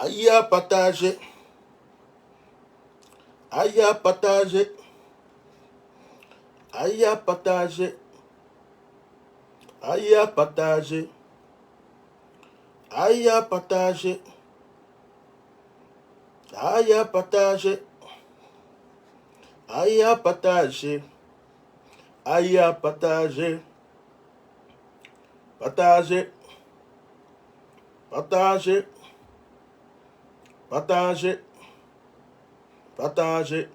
Aïe à partager. Aïe à partager. Aïe à partager. Aïe à partager. Aïe à partager. Aïe à partager. Aïe à partager. Aïe à partager. Partager. Partager. Partager. Partager.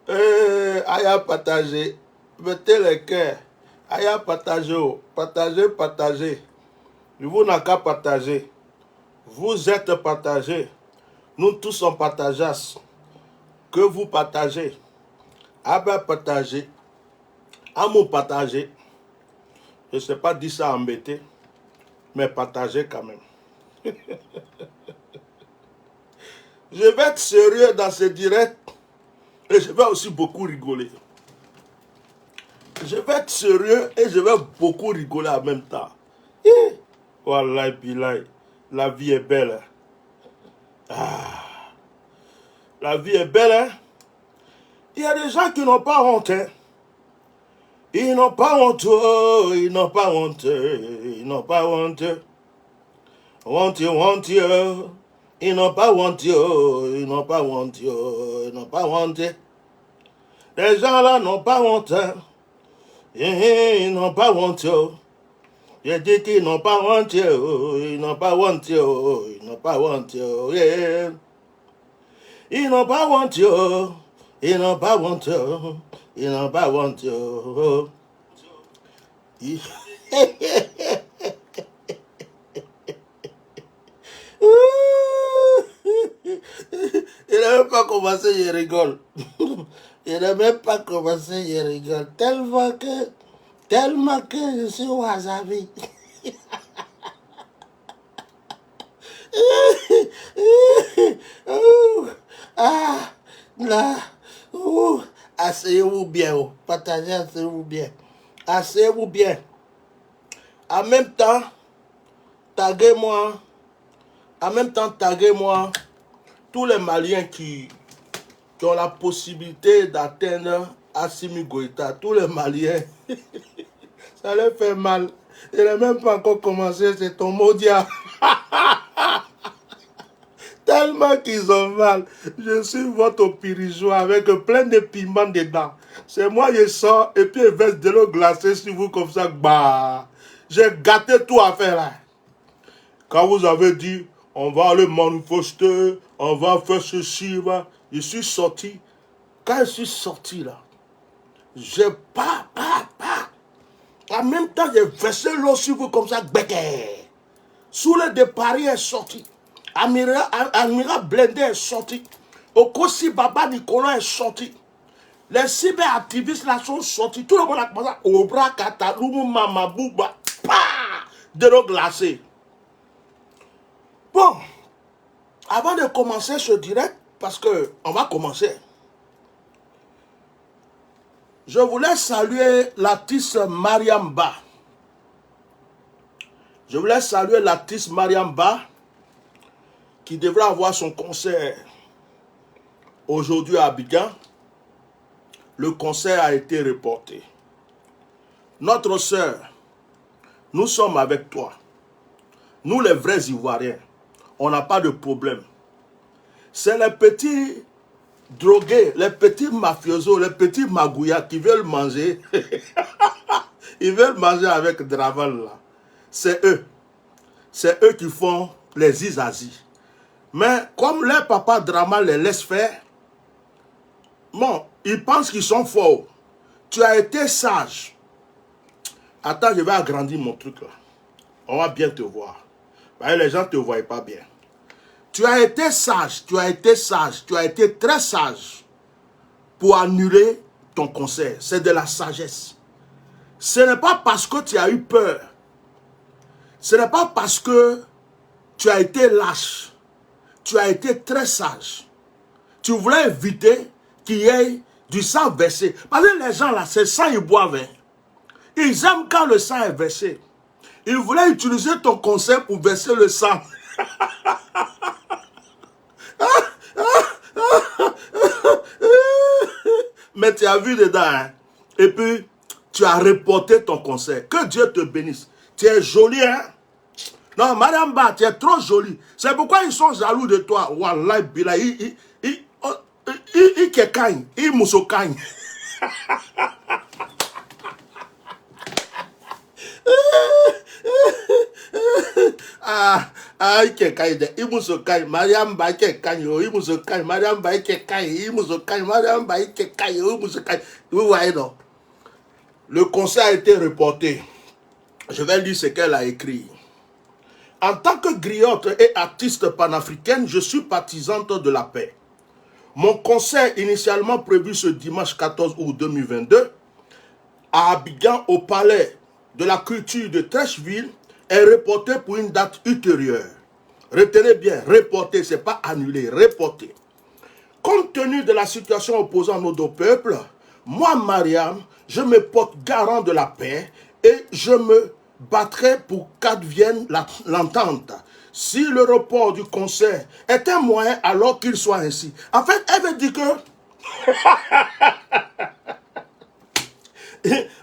Aïe à partager. Mettez les cœurs. Aïe à partager. Partager, partager. Vous n'avez qu'à partager. Vous êtes partagés. Nous tous sommes partageables. Que vous partagez. Abba partager. Amour partager. Je ne sais pas dire ça embêté. Mais partager quand même. Je vais être sérieux dans ce direct. Et je vais aussi beaucoup rigoler. Je vais être sérieux et je vais beaucoup rigoler en même temps. Wallahi billahi. La vie est belle. Ah. La vie est belle, hein? Il y a des gens qui n'ont pas honte, hein? Ils n'ont pas honte, ils n'ont pas honte, ils n'ont pas honte. Honte, honte, ils n'ont pas honte, ils n'ont pas honte, ils n'ont pas honte. Les gens là n'ont pas honte, hein? Ils n'ont pas honte. Je dis qu'ils n'ont pas honte, ils n'ont pas honte, ils n'ont pas honte, yeah. Ils n'ont pas honte, ils n'ont pas honte, ils n'ont pas honte. Il n'a même pas commencé, il rigole. Il n'a même pas commencé, il rigole. Tellement que je suis wasabi. Ah, là. Asseyez-vous bien. Partagez, asseyez-vous bien. Asseyez-vous bien. En même temps, taguez-moi. En même temps, taguez-moi tous les Maliens qui ont la possibilité d'atteindre Assimi Goïta. Tous les Maliens. Ça leur fait mal. Il n'a même pas encore commencé, c'est ton maudit. Tellement qu'ils ont mal. Je suis votre pirigeois avec plein de piments dedans. C'est moi qui sors et puis je verse de l'eau glacée sur vous comme ça. Bah, j'ai gâté tout à faire là. Quand vous avez dit, on va aller manifester, on va faire ceci, je suis sorti. Quand je suis sorti là, j'ai pas. En même temps, j'ai versé l'eau sur vous comme ça. Sous le départ est sorti. Amira Blendé est sorti. Okosi Baba Nicolas est sorti. Les cyberactivistes là sont sortis. Tout le monde a commencé. Obra Katalumu Mamabouba. De l'eau glacée. Bon. Avant de commencer ce direct, parce que on va commencer. Je voulais saluer l'artiste Mariam Ba. Je voulais saluer l'artiste Mariam Ba qui devrait avoir son concert aujourd'hui à Abidjan. Le concert a été reporté. Notre sœur, nous sommes avec toi. Nous les vrais Ivoiriens, on n'a pas de problème. C'est les petits drogués, les petits mafiosos, les petits magouillas qui veulent manger. Ils veulent manger avec Draval là. C'est eux. C'est eux qui font les Izazis. Mais comme leur papa Dramal les laisse faire, bon, ils pensent qu'ils sont forts. Tu as été sage. Attends, je vais agrandir mon truc là. On va bien te voir. Les gens ne te voient pas bien. Tu as été sage, tu as été sage, tu as été très sage pour annuler ton concert. C'est de la sagesse. Ce n'est pas parce que tu as eu peur. Ce n'est pas parce que tu as été lâche. Tu as été très sage. Tu voulais éviter qu'il y ait du sang versé. Parce que les gens là, c'est sang ils boivent. Hein. Ils aiment quand le sang est versé. Il voulait utiliser ton concert pour verser le sang. Mais tu as vu dedans, hein? Et puis, tu as reporté ton concert. Que Dieu te bénisse. Tu es jolie, hein? Non, Madame Ba, tu es trop jolie. C'est pourquoi ils sont jaloux de toi. Wallah, Bila, ils kekagne, ils moussokagne. Ils kekagne, ils moussokagne. Madame Ba, kekagne, ils moussokagne. Madame Ba, kekagne, ils moussokagne. Madame Ba, kekagne, ils moussokagne. Vous voyez, non? Le concert a été reporté. Je vais lire ce qu'elle a écrit. En tant que griotte et artiste panafricaine, je suis partisante de la paix. Mon concert, initialement prévu ce dimanche 14 août 2022, à Abidjan, au palais de la culture de Trècheville, est reporté pour une date ultérieure. Retenez bien, reporté, ce n'est pas annulé, reporté. Compte tenu de la situation opposant nos deux peuples, moi, Mariam, je me porte garant de la paix et je me battrai pour qu'advienne l'entente. Si le report du concert est un moyen, alors qu'il soit ainsi. En fait, elle veut dire que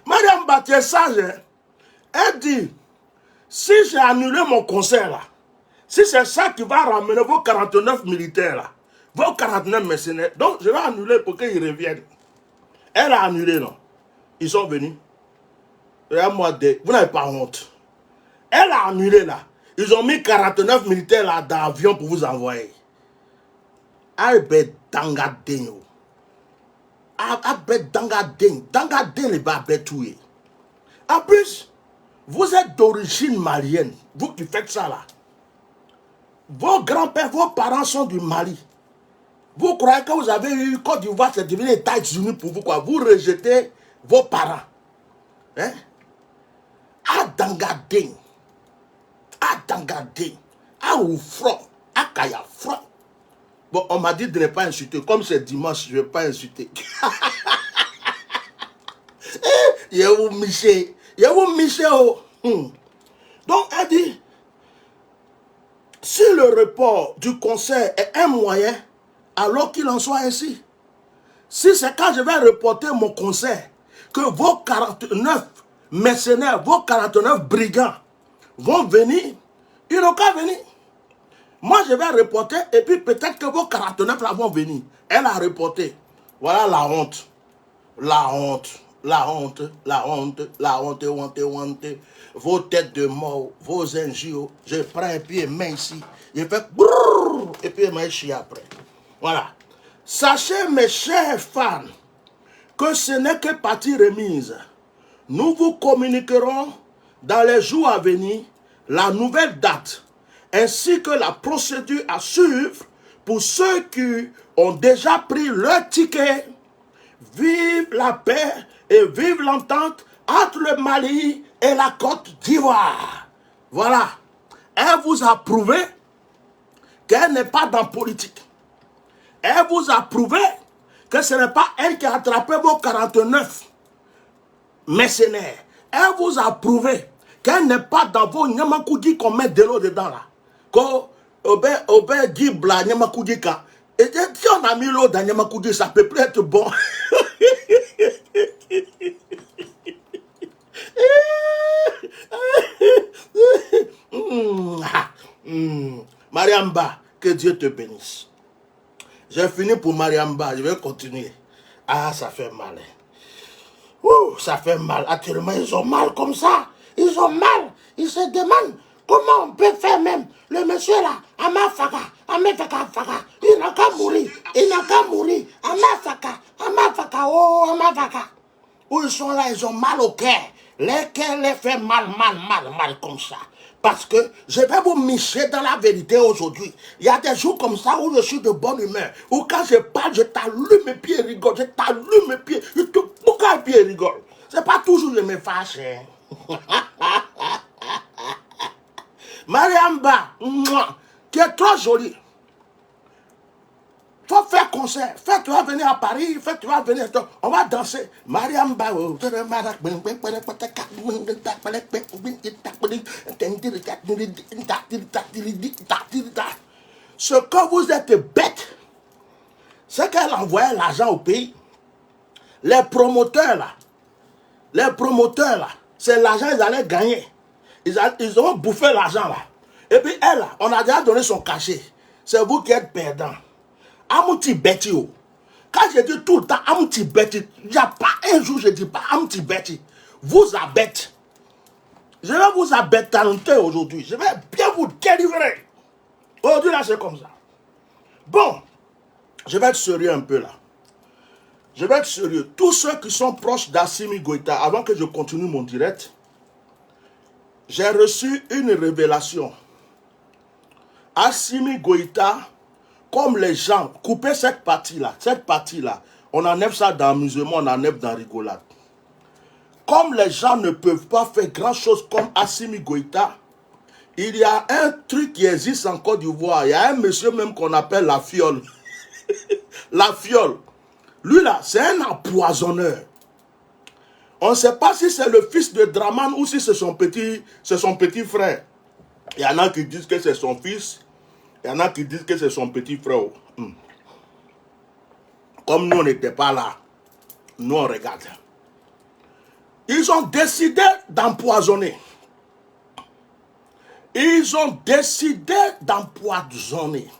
Mariam Ba, tu es sage, hein? Elle dit, si j'ai annulé mon concert là, si c'est ça qui va ramener vos 49 militaires là, vos 49 mercenaires, donc je vais annuler pour qu'ils reviennent. Elle a annulé, non? Ils sont venus. Regarde-moi, vous n'avez pas honte. Elle a annulé là. Ils ont mis 49 militaires là dans l'avion pour vous envoyer. Albert Dangadeno. Albert Dangadeno. Dangadeno les bas tués. En plus, vous êtes d'origine malienne. Vous qui faites ça là. Vos grands-pères, vos parents sont du Mali. Vous croyez que vous avez eu Côte d'Ivoire, c'est devenu les États-Unis pour vous quoi? Vous rejetez vos parents. Hein? Adangadeng. Adangadeng. Aoufron. Akayafron. Bon, on m'a dit de ne pas insulter. Comme c'est dimanche, je ne vais pas insulter. Yéhou Miché. Yéhou Miché. Donc, elle dit, si le report du concert est un moyen, alors qu'il en soit ainsi. Si c'est quand je vais reporter mon concert, que vos 49 mercenaires, vos 49 brigands vont venir, ils n'ont qu'à venir. Moi, je vais reporter et puis peut-être que vos 49 là vont venir. Elle a reporté. Voilà la honte. La honte. La honte. La honte. La honte. Honte. Honte. Vos têtes de mort. Vos injures. Je prends un pied main ici. Je fais brrr, et puis je chie après. Voilà. Sachez, mes chers fans, que ce n'est que partie remise. Nous vous communiquerons dans les jours à venir la nouvelle date ainsi que la procédure à suivre pour ceux qui ont déjà pris leur ticket. Vive la paix et vive l'entente entre le Mali et la Côte d'Ivoire. Voilà. Elle vous a prouvé qu'elle n'est pas dans politique. Elle vous a prouvé que ce n'est pas elle qui a attrapé vos 49 mercenaires. Elle vous a prouvé qu'elle n'est pas dans vos Nyamakoudi qu'on met de l'eau dedans là. Quand Obé dit bla Nyamakoudi ka. Et si on a mis l'eau dans Nyamakoudi, ça peut plus être bon. Mariam Ba, que Dieu te bénisse. J'ai fini pour Mariam Ba, je vais continuer. Ah, ça fait mal. Ouh, ça fait mal. Actuellement, ils ont mal comme ça. Ils ont mal. Ils se demandent comment on peut faire même. Le monsieur là, Amafaka, il n'a qu'à mourir. Il n'a qu'à mourir. Amafaka, oh, Amafaka. Où ils sont là, ils ont mal au cœur. Les cœurs les fait mal comme ça. Parce que je vais vous micher dans la vérité aujourd'hui. Il y a des jours comme ça où je suis de bonne humeur. Où quand je parle, je t'allume mes pieds et rigole. Je t'allume mes pieds. Pourquoi les pieds rigolent? C'est pas toujours je me fâche. Mariam Ba, qui est trop jolie. Faut faire concert. Fais, tu vas venir à Paris. Fais, tu vas venir. On va danser. Mariam Bao. Ce que vous êtes bête, c'est qu'elle envoyait l'argent au pays. Les promoteurs là, c'est l'argent qu'ils allaient gagner. Ils ont bouffé l'argent là. Et puis elle, là, on a déjà donné son cachet. C'est vous qui êtes perdant. Amouti Betty. Quand je dis tout le temps Amouti Betty, il n'y a pas un jour je ne dis pas Amouti Betty. Vous abêtez. Je vais vous abêtanter aujourd'hui. Je vais bien vous délivrer. Aujourd'hui là c'est comme ça. Bon, je vais être sérieux un peu là. Je vais être sérieux. Tous ceux qui sont proches d'Assimi Goïta, avant que je continue mon direct, j'ai reçu une révélation. Assimi Goïta, comme les gens, coupez cette partie-là, on enlève ça dans l'amusement, on enlève dans la rigolade. Comme les gens ne peuvent pas faire grand-chose comme Assimi Goïta, il y a un truc qui existe en Côte d'Ivoire. Il y a un monsieur même qu'on appelle la fiole. La fiole. Lui là, c'est un empoisonneur. On ne sait pas si c'est le fils de Draman ou si c'est son petit frère. Il y en a qui disent que c'est son fils. Il y en a qui disent que c'est son petit frère. Comme nous, on n'était pas là. Nous, on regarde. Ils ont décidé d'empoisonner. Ils ont décidé d'empoisonner.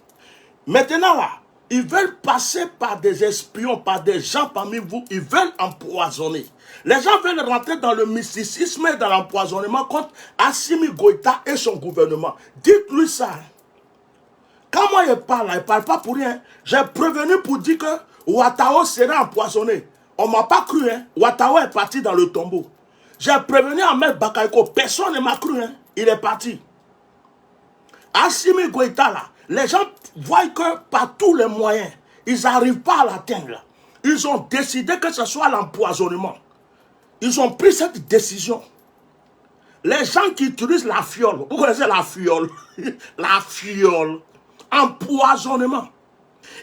Maintenant là, ils veulent passer par des espions, par des gens parmi vous. Ils veulent empoisonner. Les gens veulent rentrer dans le mysticisme et dans l'empoisonnement contre Assimi Goïta et son gouvernement. Dites-lui ça. Quand moi je parle, il ne parle pas pour rien. J'ai prévenu pour dire que Ouattao serait empoisonné. On ne m'a pas cru. Hein. Ouattao est parti dans le tombeau. J'ai prévenu Ahmed Bakayoko. Personne ne m'a cru. Hein. Il est parti. Assimi Goïta, là, les gens voient que par tous les moyens, ils n'arrivent pas à l'atteindre. Ils ont décidé que ce soit l'empoisonnement. Ils ont pris cette décision. Les gens qui utilisent la fiole, vous connaissez la fiole? La fiole. Empoisonnement.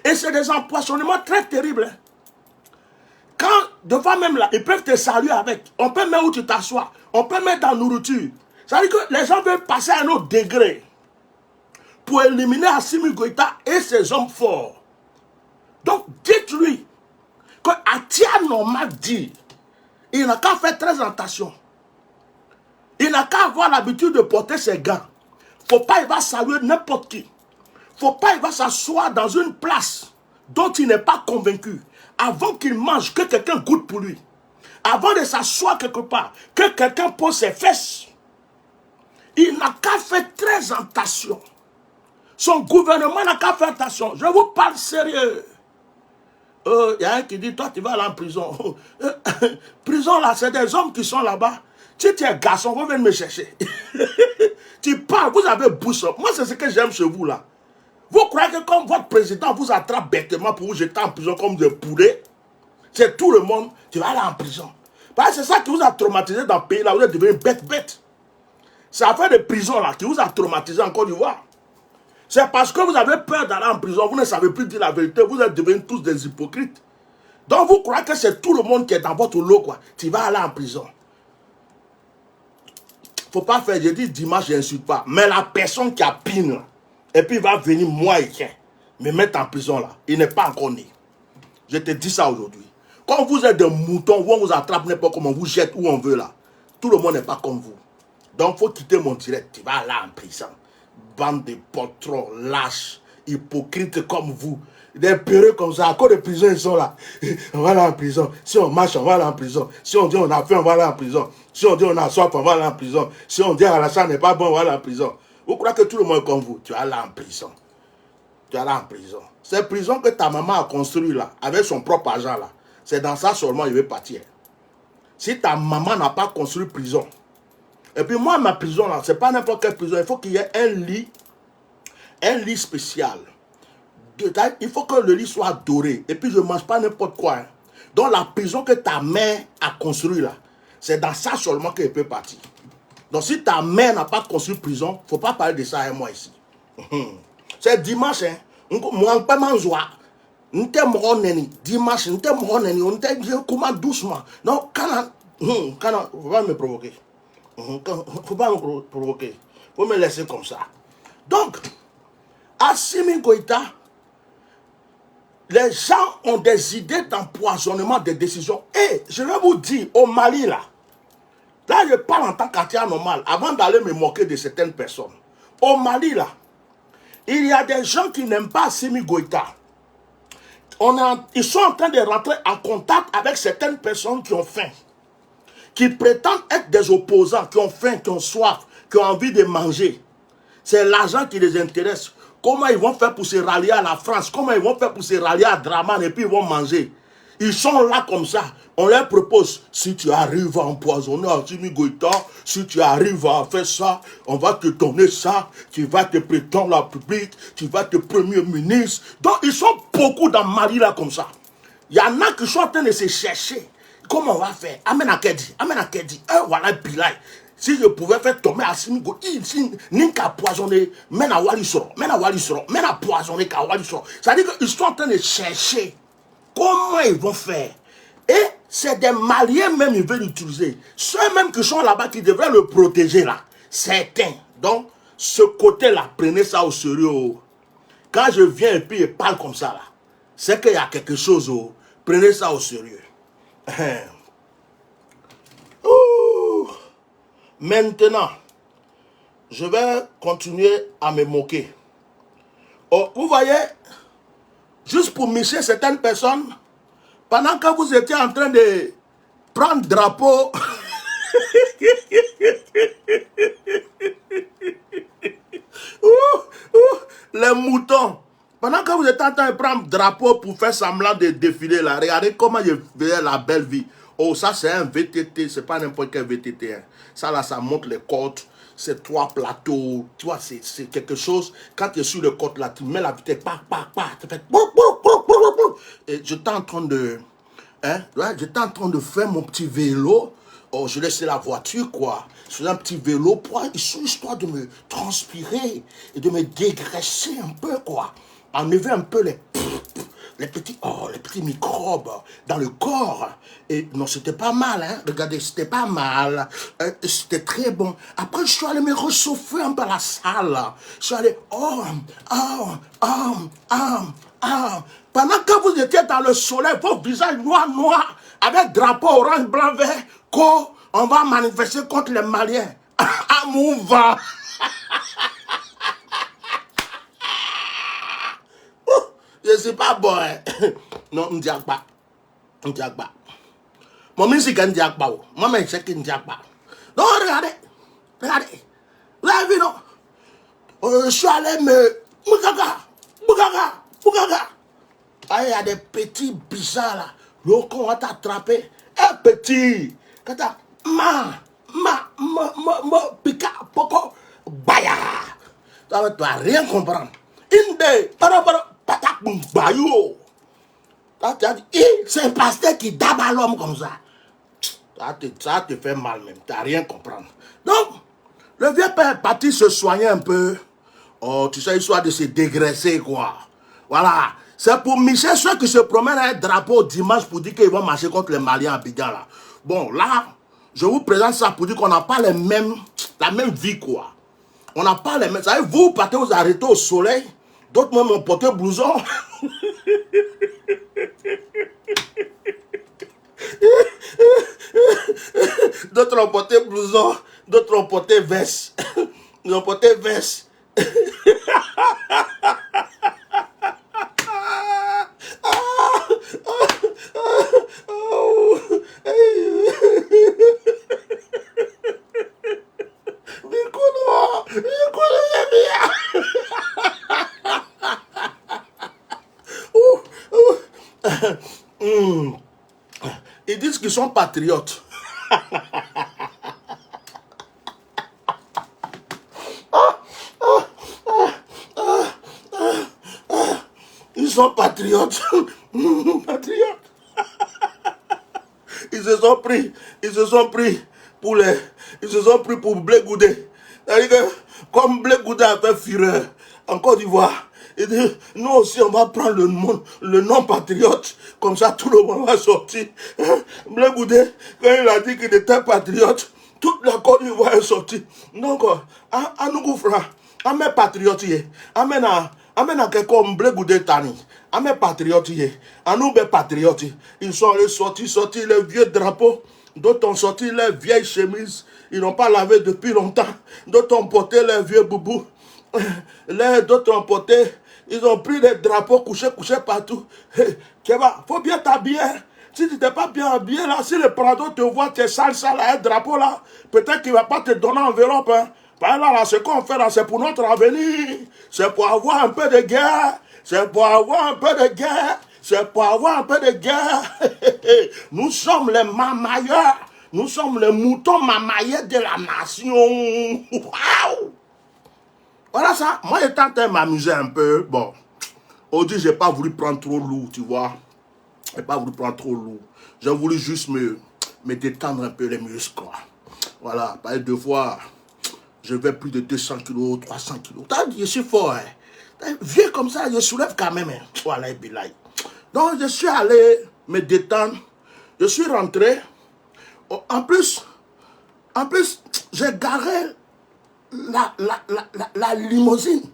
Et c'est des empoisonnements très terribles. Hein. Quand, devant même là, ils peuvent te saluer avec. On peut mettre où tu t'assois. On peut mettre dans la nourriture. Ça veut dire que les gens veulent passer à un autre degré pour éliminer Assimi Goïta et ses hommes forts. Donc, dites-lui que Atia Norma dit, il n'a qu'à faire très attention. Il n'a qu'à avoir l'habitude de porter ses gants. Faut pas il va saluer n'importe qui. Faut pas il va s'asseoir dans une place dont il n'est pas convaincu. Avant qu'il mange, que quelqu'un goûte pour lui. Avant de s'asseoir quelque part, que quelqu'un pose ses fesses. Il n'a qu'à faire très attention. Son gouvernement n'a qu'à faire attention. Je vous parle sérieux. Il y a un qui dit, toi tu vas aller en prison. Prison là, c'est des hommes qui sont là-bas. Si tu es garçon, vous venez me chercher. Tu parles, vous avez bouche. Moi c'est ce que j'aime chez vous là. Vous croyez que comme votre président vous attrape bêtement pour vous jeter en prison comme des poulets, c'est tout le monde, tu vas aller en prison. Parce que c'est ça qui vous a traumatisé dans le pays là, vous êtes devenu bête. C'est l'affaire de prison là qui vous a traumatisé en Côte d'Ivoire. C'est parce que vous avez peur d'aller en prison, vous ne savez plus dire la vérité, vous êtes devenus tous des hypocrites. Donc vous croyez que c'est tout le monde qui est dans votre lot, quoi. Tu vas aller en prison. Faut pas faire, je dis dimanche, je n'insulte pas. Mais la personne qui a pine, là, et puis il va venir, moi et tiens, me mettre en prison là, il n'est pas encore né. Je te dis ça aujourd'hui. Quand vous êtes des moutons, on vous attrape n'importe comment, on vous jette où on veut là. Tout le monde n'est pas comme vous. Donc il faut quitter mon direct, tu vas aller en prison. Bande de patrons, lâches, hypocrites comme vous. Des peureux comme ça, à cause de prison, ils sont là. On va aller en prison. Si on marche, on va aller en prison. Si on dit on a faim, on va aller en prison. Si on dit on a soif, on va aller en prison. Si on dit à la salle n'est pas bon, on va aller en prison. Vous croyez que tout le monde est comme vous? Tu vas aller en prison. Tu vas aller en prison. Cette prison que ta maman a construite là, avec son propre argent là, c'est dans ça seulement il veut partir. Si ta maman n'a pas construit prison, et puis moi, ma prison là, c'est pas n'importe quelle prison, il faut qu'il y ait un lit spécial. Il faut que le lit soit doré. Et puis je ne mange pas n'importe quoi. Hein. Donc la prison que ta mère a construite là, c'est dans ça seulement qu'elle peut partir. Donc si ta mère n'a pas construit prison, il ne faut pas parler de ça à moi ici. C'est dimanche, hein. Moi, pas m'en joie. N'était mort neni. Dimanche, n'était mort neni. On était bien comment doucement. Non, quand faut pas me provoquer. Faut pas me provoquer. Faut me laisser comme ça. Donc, Assimi Goïta, les gens ont des idées d'empoisonnement des décisions. Et je vais vous dire, au Mali là je parle en tant qu'Atia normal, avant d'aller me moquer de certaines personnes. Au Mali là, il y a des gens qui n'aiment pas Assimi Goïta. Ils sont en train de rentrer en contact avec certaines personnes qui ont faim, qui prétendent être des opposants, qui ont faim, qui ont soif, qui ont envie de manger. C'est l'argent qui les intéresse. Comment ils vont faire pour se rallier à la France? Comment ils vont faire pour se rallier à Draman et puis ils vont manger? Ils sont là comme ça. On leur propose, si tu arrives à empoisonner Assimi Goïta, si tu arrives à faire ça, on va te donner ça, tu vas te prétendre la République, tu vas te premier ministre. Donc ils sont beaucoup dans Mali là comme ça. Il y en a qui sont en train de se chercher. Comment on va faire? Amen à Kedi. Voilà Bilay. Si je pouvais faire tomber Assimi Goïta, il n'a poisonné, mais à Walisoro, mais à poisonner qu'à Walisoro. C'est-à-dire qu'ils sont en train de chercher comment ils vont faire. Et c'est des Maliens même, ils veulent l'utiliser. Ceux même qui sont là-bas, qui devraient le protéger là. Certains. Donc, ce côté-là, prenez ça au sérieux. Quand je viens et puis je parle comme ça là, c'est qu'il y a quelque chose. Prenez ça au sérieux. Maintenant, je vais continuer à me moquer. Oh, vous voyez, juste pour micher certaines personnes, pendant que vous étiez en train de prendre drapeau, les moutons, pendant que vous étiez en train de prendre drapeau pour faire semblant de défiler là, regardez comment je faisais la belle vie. Oh, ça c'est un VTT, c'est pas n'importe quel VTT. Hein. Ça là, ça monte les côtes, c'est 3 plateaux, tu vois, c'est quelque chose. Quand tu es sur le côte là, tu mets la vitesse, tu fais. Et j'étais en train de. J'étais en train de faire mon petit vélo. Oh, je laissais la voiture, quoi. Je faisais un petit vélo pour histoire de me transpirer et de me dégraisser un peu, quoi. Enlever un peu les petits microbes dans le corps. Et non, c'était pas mal, hein. Regardez, c'était pas mal. C'était très bon. Après, je suis allé me réchauffer un peu à la salle. Je suis allé, pendant que vous étiez dans le soleil, vos visages noirs, avec drapeau orange, blanc, vert, on va manifester contre les Maliens. À mon vent. Je ne sais pas bon. Hein. Non, on ne dit pas. On ne dit pas. Mon ministre ne dit pas. Moi, je sais qu'il ne dit pas. Non, regardez. Vous avez vu, non? Je suis allé me... Bougaga. Ah, il y a des petits bizarres là. Donc, on va t'attraper. Un petit. Quand t'as... Pika, poko, baya. Tu vas rien comprendre. Inde, patak, bayou. C'est un pasteur qui dabat l'homme comme ça. Ça te fait mal même. Tu n'as rien comprendre. Donc, le vieux père est parti se soigner un peu. Oh, tu sais, histoire de se dégraisser, quoi. Voilà. C'est pour Michel, ceux qui se promènent avec un drapeau dimanche pour dire qu'ils vont marcher contre les Maliens à Abidjan, là. Bon, là, je vous présente ça pour dire qu'on n'a pas la même vie, quoi. On n'a pas les mêmes... Vous savez, vous partez vous arrêter au soleil, d'autres même ont porté blouson. D'autres ont porté blouson, d'autres ont porté veste. Ils ont porté veste. Ils disent qu'ils sont patriotes. Ils sont patriotes. Patriotes. Ils se sont pris pour Blé Goudé. C'est-à-dire que comme Blé Goudé a fait fureur en Côte d'Ivoire, Il dit, nous aussi, on va prendre le nom patriote. Comme ça, tout le monde va sortir. Blé Goudé, quand il a dit qu'il était patriote, toute la Côte d'Ivoire est sortie. Donc, à nous, frère, à mes patriotes, à quelqu'un, Blé Goudé Tani, à mes patriotes, à nous, mes patriotes, ils sont allés sortir les vieux drapeaux. D'autres ont sorti les vieilles chemises. Ils n'ont pas lavé depuis longtemps. D'autres ont porté les vieux boubous. D'autres ont porté. Ils ont pris des drapeaux couchés partout. Kéba, faut bien t'habiller. Si tu n'es pas bien habillé là, si le Prado te voit, tu es sale, un drapeau là, peut-être qu'il ne va pas te donner enveloppe. Hein. Par là, ce qu'on fait là, c'est pour notre avenir. C'est pour avoir un peu de guerre. C'est pour avoir un peu de guerre. C'est pour avoir un peu de guerre. Nous sommes les mamailleurs. Nous sommes les moutons mamailleurs de la nation. Waouh! Voilà ça. Moi, j'étais en train de m'amuser un peu. Bon, aujourd'hui, je n'ai pas voulu prendre trop lourd, tu vois. Je n'ai pas voulu prendre trop lourd. J'ai voulu juste me détendre un peu les muscles, quoi. Voilà, par deux fois, je vais plus de 200 kilos, 300 kilos. Je suis fort, hein. Vieux comme ça, je soulève quand même. Hein. Voilà, et bilaï. Donc, je suis allé me détendre. Je suis rentré. En plus, j'ai garé la limousine.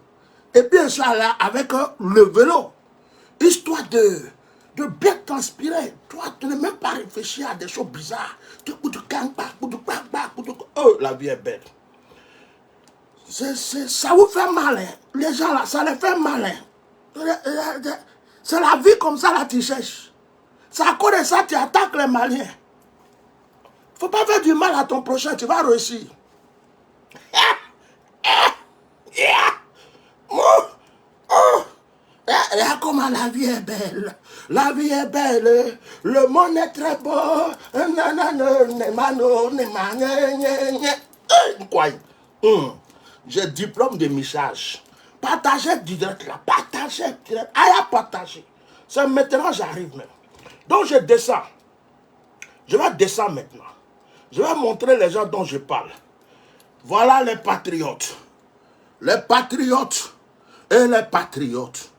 Et puis, je suis allé avec le vélo. Histoire de bien transpirer. Toi, tu n'es même pas réfléchi à des choses bizarres. Oh, la vie est belle. Ça vous fait mal, hein. Les gens là, ça les fait mal. Hein. C'est la vie comme ça, là, tu cherches. C'est à cause de ça tu attaques les Maliens. Faut pas faire du mal à ton prochain, tu vas réussir. Regarde comment la vie est belle. La vie est belle. Le monde est très beau. J'ai diplôme de message. Partagez direct là. Partagez direct. Aïe à partager. C'est maintenant j'arrive même. Donc je descends. Je vais descendre maintenant. Je vais montrer les gens dont je parle. Voilà les patriotes. Les patriotes et les patriotes.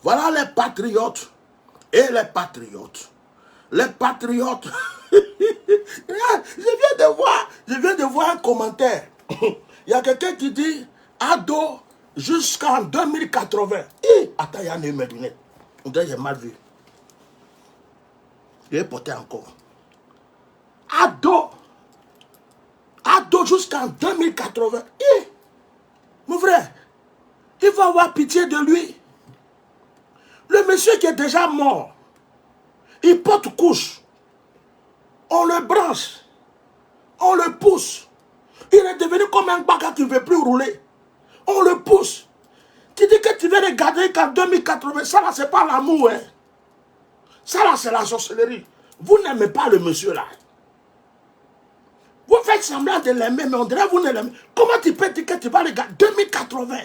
Voilà les patriotes et les patriotes. Les patriotes. je viens de voir un commentaire. Il y a quelqu'un qui dit ado jusqu'en 2080. Attends, il y a mes lunettes. On dirait que j'ai mal vu. Je vais porter encore. Ado jusqu'en 2080. Mon frère, il faut avoir pitié de lui. Le monsieur qui est déjà mort, il porte couche. On le branche. On le pousse. Il est devenu comme un baga qui ne veut plus rouler. On le pousse. Tu dis que tu veux regarder qu'en 2080, ça là, c'est pas l'amour. Hein. Ça là, c'est la sorcellerie. Vous n'aimez pas le monsieur là. Vous faites semblant de l'aimer, mais on dirait que vous ne l'aimez. Comment tu peux dire que tu vas regarder 2080?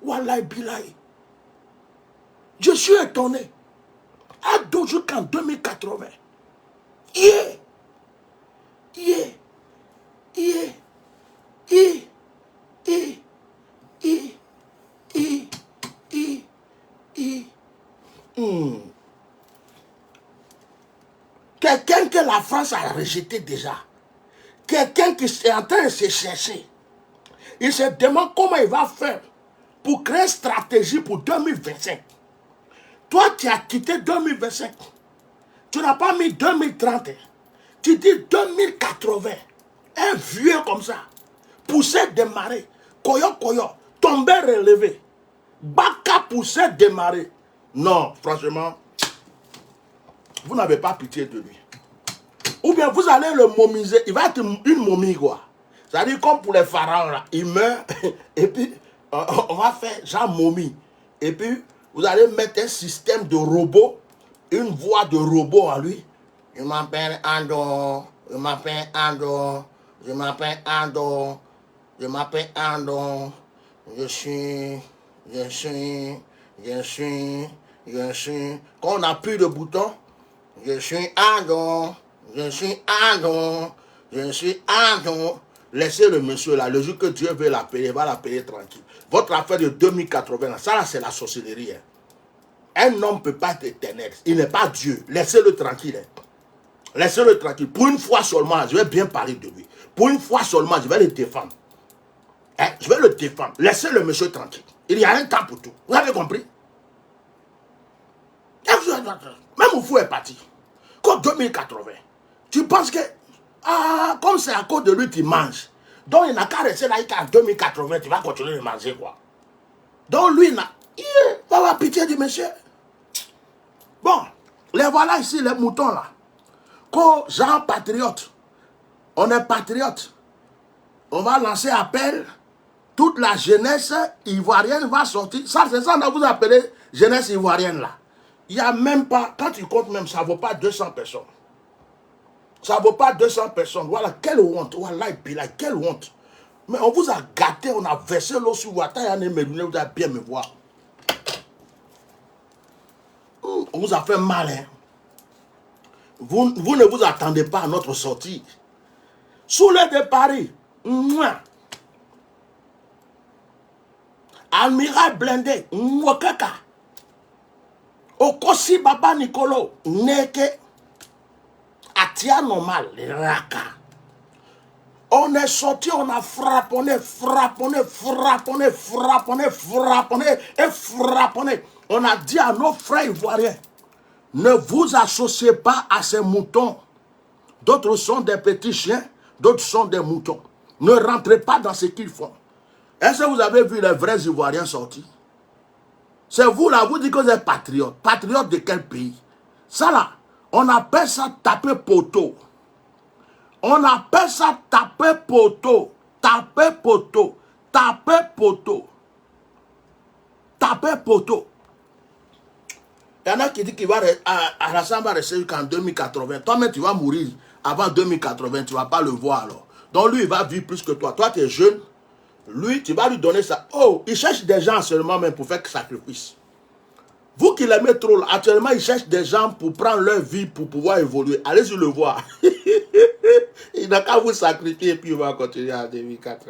Wallahi bilahi. Je suis étonné. Ado jusqu'en 2080. Quelqu'un que la France a rejeté déjà. Quelqu'un qui est en train de se chercher. Il se demande comment il va faire pour créer une stratégie pour 2025. Toi, tu as quitté 2025. Tu n'as pas mis 2030. Tu dis 2080. Un vieux comme ça. Pousser, démarrer. Koyo, tomber, relever. Baka, pousser, démarrer. Non, franchement, vous n'avez pas pitié de lui. Ou bien vous allez le momiser. Il va être une momie, quoi. C'est-à-dire comme pour les pharaons, là. Il meurt. Et puis, on va faire genre momie. Et puis, vous allez mettre un système de robot. Une voix de robot en lui. Je m'appelle Andon. Je m'appelle Andon. Je m'appelle Andon. Je m'appelle Andon. Je suis. Quand on appuie le bouton, je suis Andon. Je suis Andon. Je suis Andon. Laissez le monsieur là, le jour que Dieu veut l'appeler, il va l'appeler tranquille. Votre affaire de 2080, là, ça là, c'est la sorcellerie. Hein. Un homme ne peut pas être éternel. Il n'est pas Dieu. Laissez-le tranquille. Hein. Laissez-le tranquille. Pour une fois seulement, je vais bien parler de lui. Pour une fois seulement, je vais le défendre. Hein? Je vais le défendre. Laissez le monsieur tranquille. Il y a un temps pour tout. Vous avez compris? Même au fou est parti. Comme 2080. Tu penses que, comme c'est à cause de lui, tu manges. Donc il n'a qu'à rester là, en 2080, tu vas continuer de manger quoi. Donc lui, il va avoir pitié du monsieur. Bon, les voilà ici, les moutons là. Quand Jean patriote, on est patriote, on va lancer appel, toute la jeunesse ivoirienne va sortir. Ça, c'est ça que vous appelez jeunesse ivoirienne là. Il n'y a même pas, quand tu comptes même, ça ne vaut pas 200 personnes. Ça ne vaut pas 200 personnes. Voilà, quelle honte. Voilà, quelle honte. Mais on vous a gâté, on a versé l'eau sur vous. Attends, vous allez bien me voir. On vous a fait mal, hein. Vous ne vous attendez pas à notre sortie. Sous les de Paris, Amiral blindé, Mwakaka, Okosi Baba Nicolo, Neke, Atia normal, Raka. On est sorti, on a frapponné. On a dit à nos frères ivoiriens, ne vous associez pas à ces moutons. D'autres sont des petits chiens, d'autres sont des moutons. Ne rentrez pas dans ce qu'ils font. Est-ce que vous avez vu les vrais Ivoiriens sortir? C'est vous là, vous dites que vous êtes patriote. Patriote de quel pays? Ça là, on appelle ça taper poteau. On appelle ça taper poteau. Taper poteau. Taper poteau. Taper poteau. Il y en a qui disent qu'il va Alassane va rester jusqu'en 2080. Toi-même, tu vas mourir avant 2080. Tu ne vas pas le voir alors. Donc lui, il va vivre plus que toi. Toi, tu es jeune. Lui, tu vas lui donner ça. Oh, il cherche des gens seulement même pour faire sacrifice. Vous qui l'aimez trop, là, actuellement, il cherche des gens pour prendre leur vie, pour pouvoir évoluer. Allez-y le voir. Il n'a qu'à vous sacrifier et puis il va continuer en 2080.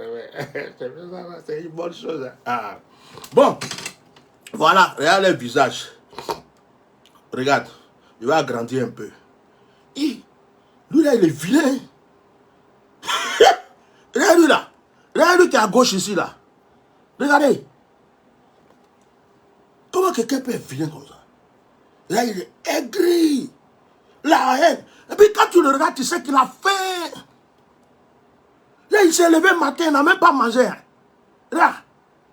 C'est une bonne chose. Hein? Ah. Bon, voilà, regarde le visage. Regarde, il va agrandir un peu. Lui là, il est vilain. Regarde lui là. Regarde lui qui est à gauche ici là. Regardez. Comment quelqu'un peut être vilain comme ça? Là, il est aigri. La haine. Et puis quand tu le regardes, tu sais qu'il a faim. Là, il s'est levé le matin, il n'a même pas mangé. Là,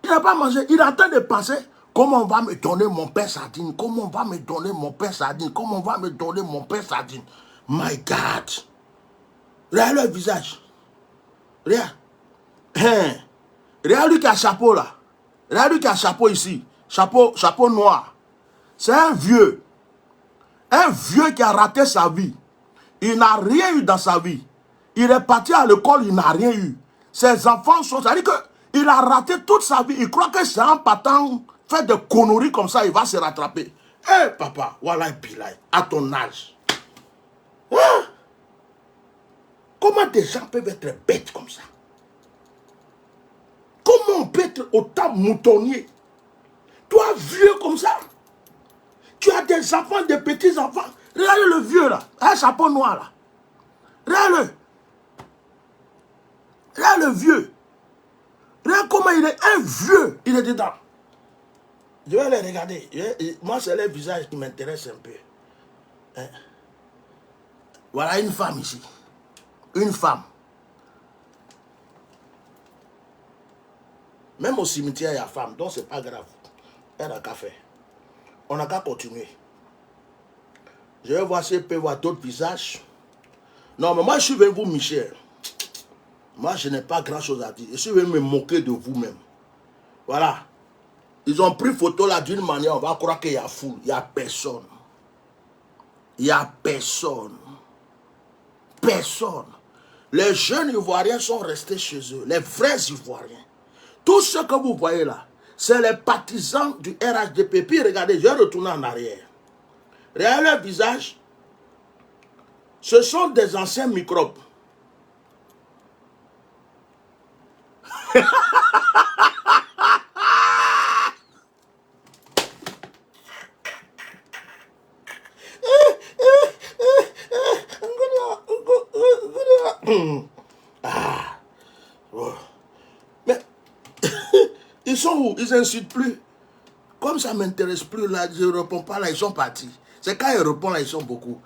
il n'a pas mangé. Il est en train de penser, comment on va me donner mon pain sardine? Comment on va me donner mon pain sardine? Comment on va me donner mon pain sardine? My God. Regarde le visage. Regarde. Regarde lui qui a chapeau là. Regarde lui qui a chapeau ici. Chapeau noir. C'est un vieux. Un vieux qui a raté sa vie. Il n'a rien eu dans sa vie. Il est parti à l'école, il n'a rien eu. Ses enfants sont... C'est-à-dire qu'il a raté toute sa vie. Il croit que c'est en partant faire des conneries comme ça, il va se rattraper. Eh papa, voilà Bilay, à ton âge. Hein? Comment des gens peuvent être bêtes comme ça? Comment on peut être autant moutonnier? Toi, vieux comme ça, tu as des enfants, des petits-enfants. Regardez le vieux là, un chapeau noir là. Regarde-le. Regarde le vieux. Regarde comment il est un vieux. Il est dedans. Je vais les regarder. Moi, c'est le visage qui m'intéresse un peu. Hein? Voilà une femme ici. Une femme. Même au cimetière, il y a femme. Donc, c'est pas grave. Elle n'a qu'à faire. On n'a qu'à continuer. Je vais voir si je peux voir d'autres visages. Non, mais moi, je suis venu vous, Michel. Moi, je n'ai pas grand-chose à dire. Je suis venu me moquer de vous-même. Voilà. Ils ont pris photo là d'une manière, on va croire qu'il y a foule. Il n'y a personne. Il n'y a personne. Personne. Les jeunes Ivoiriens sont restés chez eux. Les vrais Ivoiriens. Tout ce que vous voyez là, c'est les partisans du RHDP. Puis regardez, je vais retourner en arrière. Regardez leur visage. Ce sont des anciens microbes. Mais ils sont où? Ils n'insultent plus. Comme ça ne m'intéresse plus, là, je ne réponds pas, là, ils sont partis. C'est quand ils répondent, là, ils sont beaucoup.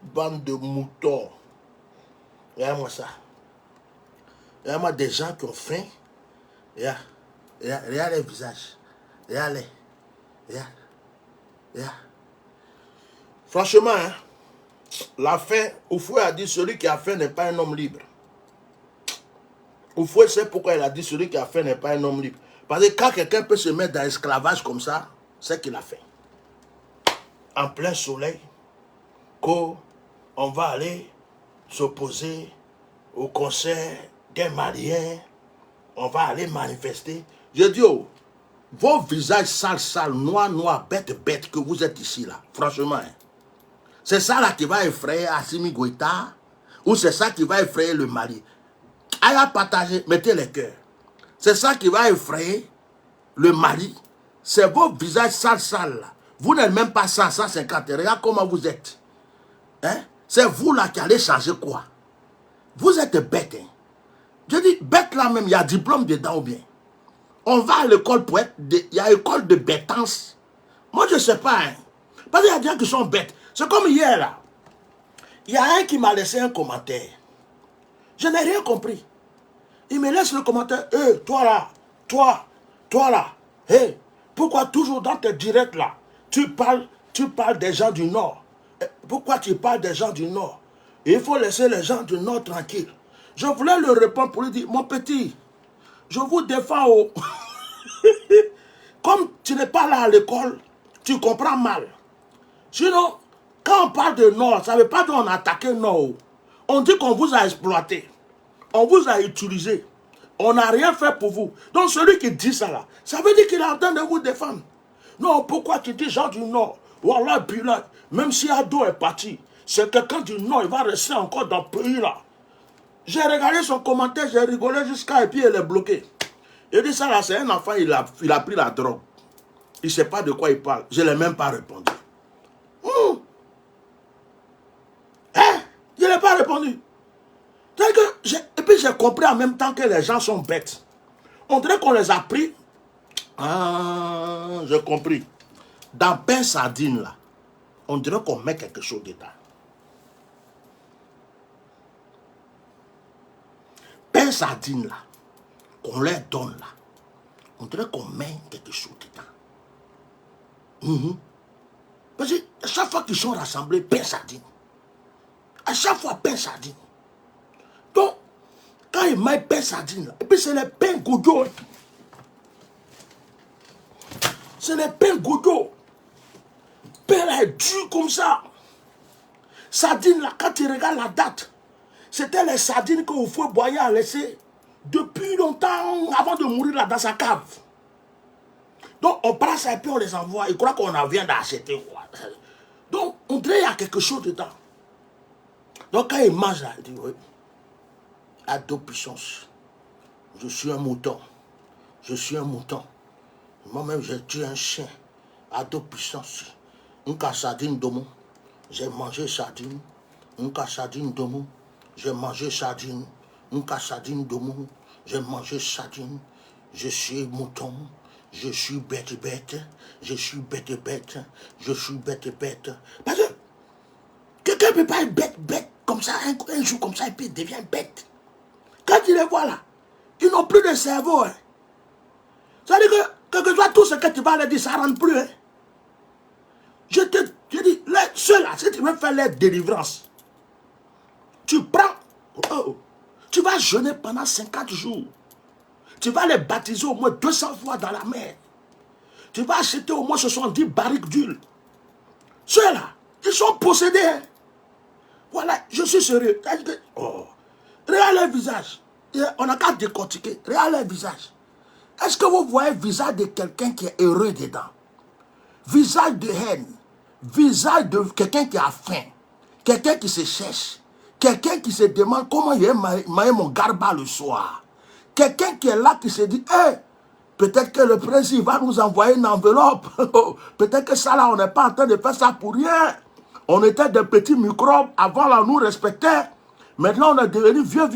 Bande de moutons. Regarde-moi ça. Regarde-moi des gens qui ont faim. Regarde les visages. Regarde-les. Regarde. Franchement, hein, la faim, Oufoué a dit celui qui a faim n'est pas un homme libre. Oufoué sait pourquoi il a dit celui qui a faim n'est pas un homme libre. Parce que quand quelqu'un peut se mettre dans l'esclavage comme ça, c'est qu'il a faim. En plein soleil, qu'on va aller s'opposer au concert des Maliens, on va aller manifester. Je dis, oh, vos visages sales, noirs, bêtes que vous êtes ici, là, franchement, hein, c'est ça là qui va effrayer Assimi Goïta, ou c'est ça qui va effrayer le Mali. Allez à partager, mettez les cœurs. C'est ça qui va effrayer le Mali. C'est vos visages sales là. Vous n'êtes même pas 150. Regarde comment vous êtes. Hein? C'est vous là qui allez changer quoi? Vous êtes bêtes. Hein? Je dis, bête là même, il y a diplôme dedans ou bien. On va à l'école pour être... Il y a école de bêtance. Moi, je ne sais pas. Hein? Parce qu'il y a des gens qui sont bêtes. C'est comme hier là. Il y a un qui m'a laissé un commentaire. Je n'ai rien compris. Il me laisse le commentaire. Hey, toi là, toi là. Hey, pourquoi toujours dans tes directs là, tu parles des gens du Nord. Pourquoi tu parles des gens du Nord? Il faut laisser les gens du Nord tranquilles. Je voulais le répondre pour lui dire, mon petit, je vous défends au... Comme tu n'es pas là à l'école, tu comprends mal. Sinon, quand on parle de Nord, ça ne veut pas dire qu'on a attaqué Nord. On dit qu'on vous a exploité. On vous a utilisé. On n'a rien fait pour vous. Donc celui qui dit ça là, ça veut dire qu'il est en train de vous défendre. Non, pourquoi tu dis gens du Nord? Voilà, puis là, même si Ado est parti, c'est quelqu'un du Nord, il va rester encore dans le pays là. J'ai regardé son commentaire, j'ai rigolé jusqu'à et puis il est bloqué. Il dit ça là, c'est un enfant, il a pris la drogue. Il ne sait pas de quoi il parle. Je ne l'ai même pas répondu. Hein? Je ne l'ai pas répondu. Et puis j'ai compris en même temps que les gens sont bêtes. On dirait qu'on les a pris. Ah, j'ai compris. Dans pain sardine là, on dirait qu'on met quelque chose dedans. Pain sardine là, qu'on leur donne là, on dirait qu'on met quelque chose dedans. Parce que à chaque fois qu'ils sont rassemblés, pain sardine. À chaque fois, pain sardine. Donc, quand ils mettent pain sardine là, et puis c'est les pains goudou. C'est les pains goudou. Pain là est dur comme ça. Sardine là, quand tu regardes la date, c'était les sardines que Oufoué Boigny a laissées depuis longtemps avant de mourir là dans sa cave. Donc on prend ça et puis on les envoie. Ils croient qu'on en vient d'acheter. Donc on dirait qu'il y a quelque chose dedans. Donc quand ils mangent là, ils disent oui, à deux puissances. Je suis un mouton. Je suis un mouton. Moi-même j'ai tué un chien à deux puissances. Une sardine domo. J'ai mangé sardine. Une sardine domo. J'ai mangé sardine. Une sardine domo. J'ai mangé sardine. Je suis mouton. Je suis bête. Je suis bête. Je suis bête. Parce que quelqu'un ne peut pas être bête comme ça, un jour comme ça, et puis il devient bête. Quand tu les vois là, ils n'ont plus de cerveau. Hein. Ça veut dire que, quel que soit tout ce que tu vas leur dire, ça ne rentre plus. Hein. Je dis, ceux-là, si tu veux faire leur délivrance, tu prends, tu vas jeûner pendant 50 jours. Tu vas les baptiser au moins 200 fois dans la mer. Tu vas acheter au moins 70 barriques d'huile. Ceux-là, ils sont possédés. Hein. Voilà, je suis sérieux. Oh. Regarde leur visage. On n'a qu'à décortiquer. Regarde leur visage. Est-ce que vous voyez le visage de quelqu'un qui est heureux dedans? Visage de haine. Visage de quelqu'un qui a faim. quelqu'un qui se cherche, quelqu'un qui se demande comment il est maillé mon garba le soir, quelqu'un qui est là qui se dit, hey, peut-être que le président va nous envoyer une enveloppe, peut-être que ça là, on n'est pas en train de faire ça pour rien. On était des petits microbes, avant là, on nous respectait, maintenant on est devenu vieux.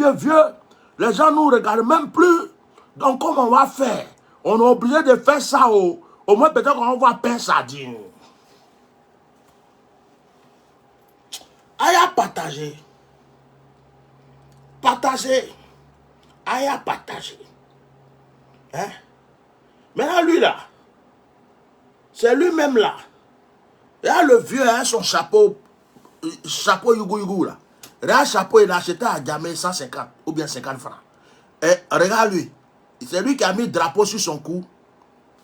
Les gens ne nous regardent même plus. Donc comment on va faire? On est obligé de faire ça au moins peut-être qu'on va pain sardine. Aïe à partager. Partager. Aïe à partager. Hein? Maintenant lui là, c'est lui-même là. Il y a le vieux, hein, son chapeau yougou là. Regarde le chapeau, il a acheté à Djamé 150 ou bien 50 francs. Et regarde lui. C'est lui qui a mis le drapeau sur son cou.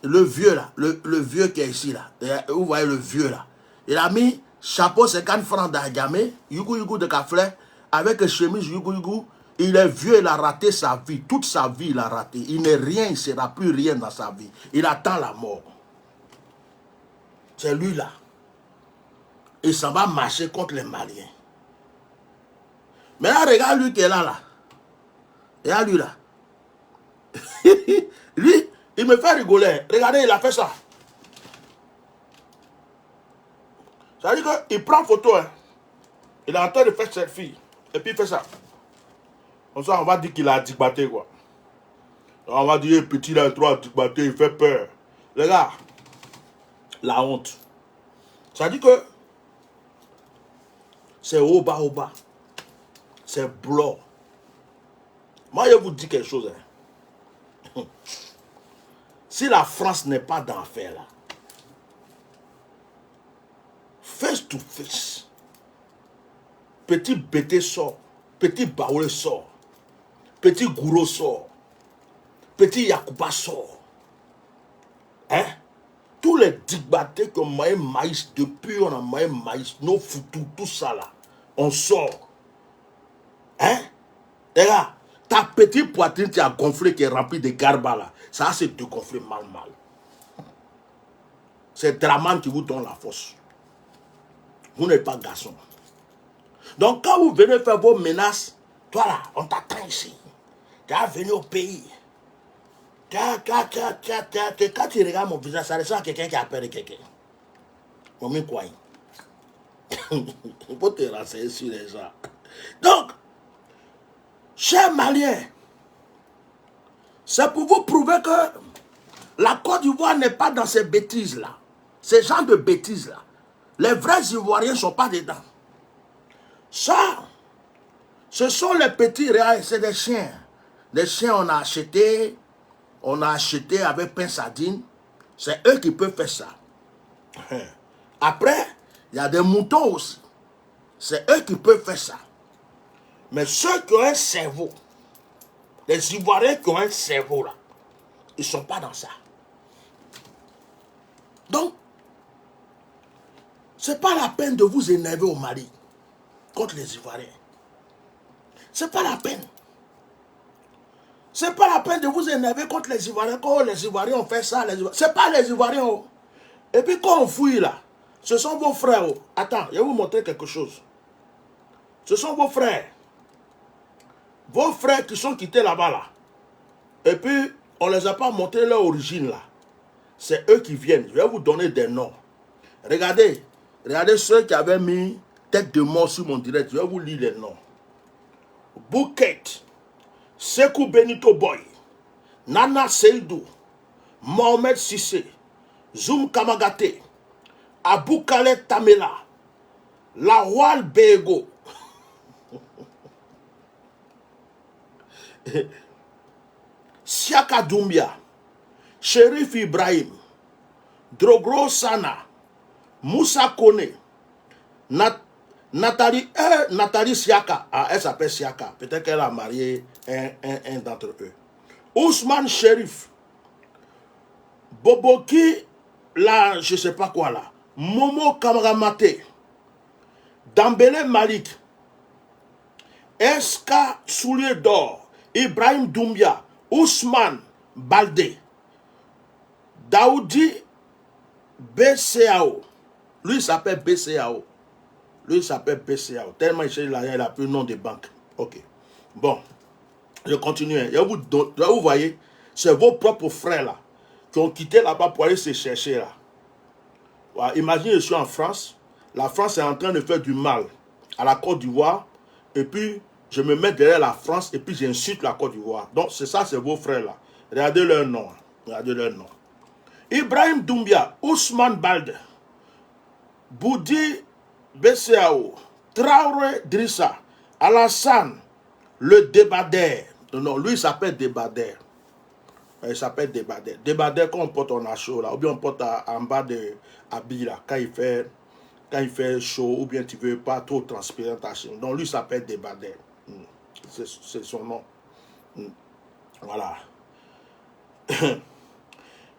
Le vieux là, le vieux qui est ici là. Vous voyez le vieux là. Il a mis chapeau 50 francs d'Adjamé, yougou de Kaflé, avec chemise yougou. Il est vieux, il a raté sa vie. Toute sa vie, il a raté. Il n'est rien, il ne sera plus rien dans sa vie. Il attend la mort. C'est lui là. Il s'en va marcher contre les Maliens. Mais là, regarde lui qui est là. Regarde lui là. Lui, il me fait rigoler. Regardez, il a fait ça. Ça veut dire qu'il prend photo. Hein. Il est en train de faire selfie. Et puis il fait ça. Comme ça, on va dire qu'il a digbaté, quoi. On va dire, petit, il a trop digbaté, il fait peur. Regarde. La honte. Ça dit que c'est au bas. C'est blanc. Moi, je vous dis quelque chose. Hein. Si la France n'est pas dans l'affaire là, face to face, petit Bété sort, petit Baoulé sort, petit Gouro sort, petit Yakouba sort. Hein? Tous les digbatés qui ont maïs maïs, depuis on a maïs, nos foutous, tout ça là, on sort. Hein? Les gars, ta petite poitrine qui a gonflé, qui est remplie de garba là, ça c'est dégonflé mal. C'est Draman qui vous donne la force. Vous n'êtes pas garçon. Donc quand vous venez faire vos menaces, toi là, on t'attend ici. Tu es venu au pays. Quand tu regardes mon visage, ça ressemble à quelqu'un qui a peur de quelqu'un. On me croit. Il faut te renseigner sur les gens. Donc, chers Maliens, c'est pour vous prouver que la Côte d'Ivoire n'est pas dans ces bêtises-là. Ces gens de bêtises-là. Les vrais Ivoiriens ne sont pas dedans. Ça, ce sont les petits réals, c'est des chiens. Les chiens, on a acheté avec pain sardine. C'est eux qui peuvent faire ça. Après, il y a des moutons aussi. C'est eux qui peuvent faire ça. Mais ceux qui ont un cerveau, les Ivoiriens qui ont un cerveau là, ils ne sont pas dans ça. Donc, ce n'est pas la peine de vous énerver au Mali contre les Ivoiriens. Ce n'est pas la peine. Ce n'est pas la peine de vous énerver contre les Ivoiriens. Quand les Ivoiriens ont fait ça, ce n'est pas les Ivoiriens. Oh. Et puis quand on fouille là, ce sont vos frères. Oh. Attends, je vais vous montrer quelque chose. Ce sont vos frères. Vos frères qui sont quittés là-bas là. Et puis, on ne les a pas montré leur origine là. C'est eux qui viennent. Je vais vous donner des noms. Regardez ceux qui avaient mis tête de mort sur mon direct. Je vais vous lire les noms. Bouquet, Sekou Benito Boy, Nana Seydou, Mohamed Sissé, Zoum Kamagate, Abou Khaled Tamela, Lawal Bego, Siaka Doumbia, Sherif Ibrahim, Drogro Sana, Moussa Kone, Nathalie Siaka. Ah, elle s'appelle Siaka. Peut-être qu'elle a marié un d'entre eux. Ousmane Sherif, Boboki, là, je ne sais pas quoi là. Momo Kamaramate, Dambele Malik, Eska Soulier d'Or, Ibrahim Doumbia, Ousmane Baldé, Daoudi BCAO. Lui, il s'appelle BCAO. Lui, il s'appelle BCAO. Tellement il cherche l'argent, il a plus le nom de banque. Ok. Bon. Je continue. Et vous voyez, c'est vos propres frères là qui ont quitté là-bas pour aller se chercher là. Voilà. Imaginez, je suis en France. La France est en train de faire du mal à la Côte d'Ivoire. Et puis, je me mets derrière la France et puis j'insulte la Côte d'Ivoire. Donc, c'est ça, c'est vos frères là. Regardez leur nom. Regardez leur nom. Ibrahim Doumbia, Ousmane Balde, Boudi BCAO, Traoré Drissa, Alassane, le Débadère. Non, lui, il s'appelle Débadère. Il s'appelle Débadère. Débadère, quand on porte en chaud, là, ou bien on porte en bas de habit, là, quand il fait chaud, ou bien tu ne veux pas trop transpirer ta chaîne. Donc, lui, il s'appelle Débadère. C'est son nom. Voilà.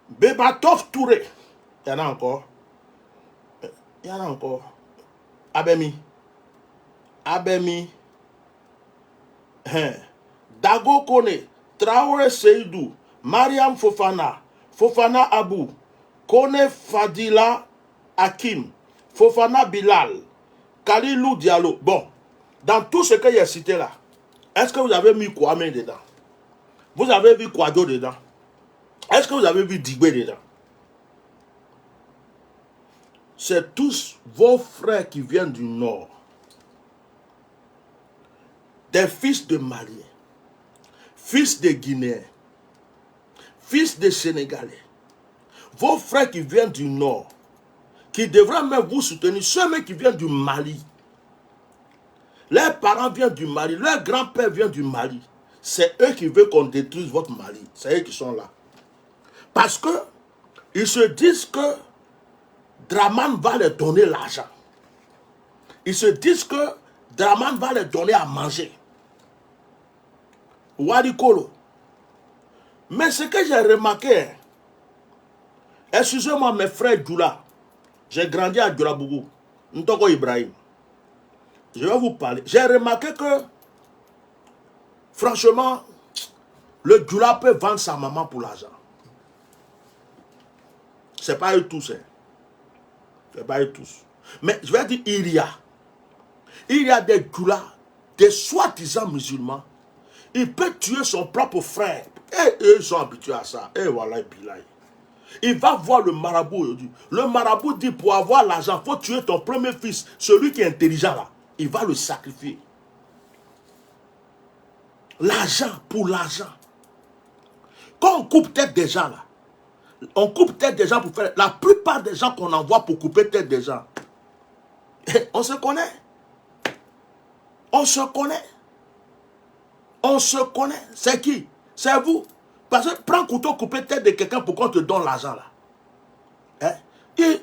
Bebatov Touré. Il y en a encore. Il y en a encore. Abemi. Dago Kone. Traoré Seydou. Mariam Fofana. Fofana Abou. Kone Fadila Hakim. Fofana Bilal. Kalilou Diallo. Bon. Dans tout ce que j'ai cité là, est-ce que vous avez mis Kwame dedans? Vous avez vu Kouado dedans? Est-ce que vous avez vu Digbe dedans? C'est tous vos frères qui viennent du Nord. Des fils de Maliens, fils de Guinéens, fils de Sénégalais. Vos frères qui viennent du Nord, qui devraient même vous soutenir, ceux qui viennent du Mali. Leurs parents viennent du Mali, leur grand-père vient du Mali. C'est eux qui veulent qu'on détruise votre Mali. C'est eux qui sont là. Parce que ils se disent que Draman va leur donner l'argent. Ils se disent que Draman va leur donner à manger. Wadikolo. Mais ce que j'ai remarqué, excusez-moi mes frères Djoula, j'ai grandi à Djoulabougou, Ntoko Ibrahim. Je vais vous parler. J'ai remarqué que, franchement, le Djoula peut vendre sa maman pour l'argent. C'est pas eux tous. Hein. C'est pas eux tous. Mais je vais dire, il y a des Djoula, des soi-disant musulmans. Il peut tuer son propre frère. Et eux sont habitués à ça. Et voilà, il va voir le marabout aujourd'hui. Le marabout dit, pour avoir l'argent, il faut tuer ton premier fils. Celui qui est intelligent là. Il va le sacrifier. L'argent pour l'argent. Quand on coupe tête des gens là, on coupe tête des gens pour faire... La plupart des gens qu'on envoie pour couper tête des gens, on se connaît. On se connaît. On se connaît. C'est qui? C'est vous. Parce que prends couteau, couper tête de quelqu'un pour qu'on te donne l'argent là. Hein? Et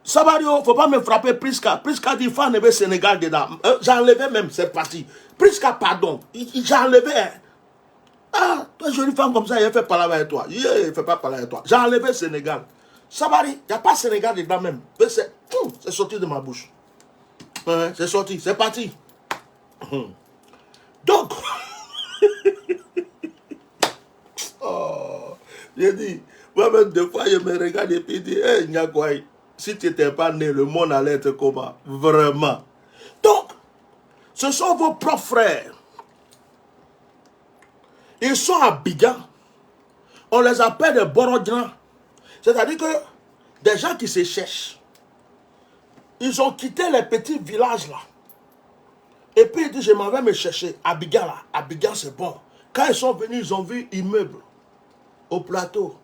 Sabario, il ne faut pas me frapper Priska. Priska dit, il faut enlever Sénégal dedans. J'ai enlevé même, c'est parti. Priska, pardon. J'ai enlevé. Hein. Ah, toi, jolie femme comme ça, il fait parler avec toi. Il ne fait pas parler avec toi. J'ai enlevé Sénégal. Sabari, il n'y a pas Sénégal dedans même. C'est sorti de ma bouche. C'est sorti, c'est parti. Donc, j'ai dit, moi-même, des fois, je me regarde et puis je dis, hé, Nyakouaï, si tu n'étais pas né, le monde allait être comment? Vraiment. Donc, ce sont vos propres frères. Ils sont à Bigan. On les appelle des Borodjans. C'est-à-dire que des gens qui se cherchent. Ils ont quitté les petits villages là. Et puis ils disent, je m'en vais me chercher. Abidjan là. Abidjan c'est bon. Quand ils sont venus, ils ont vu immeubles au plateau.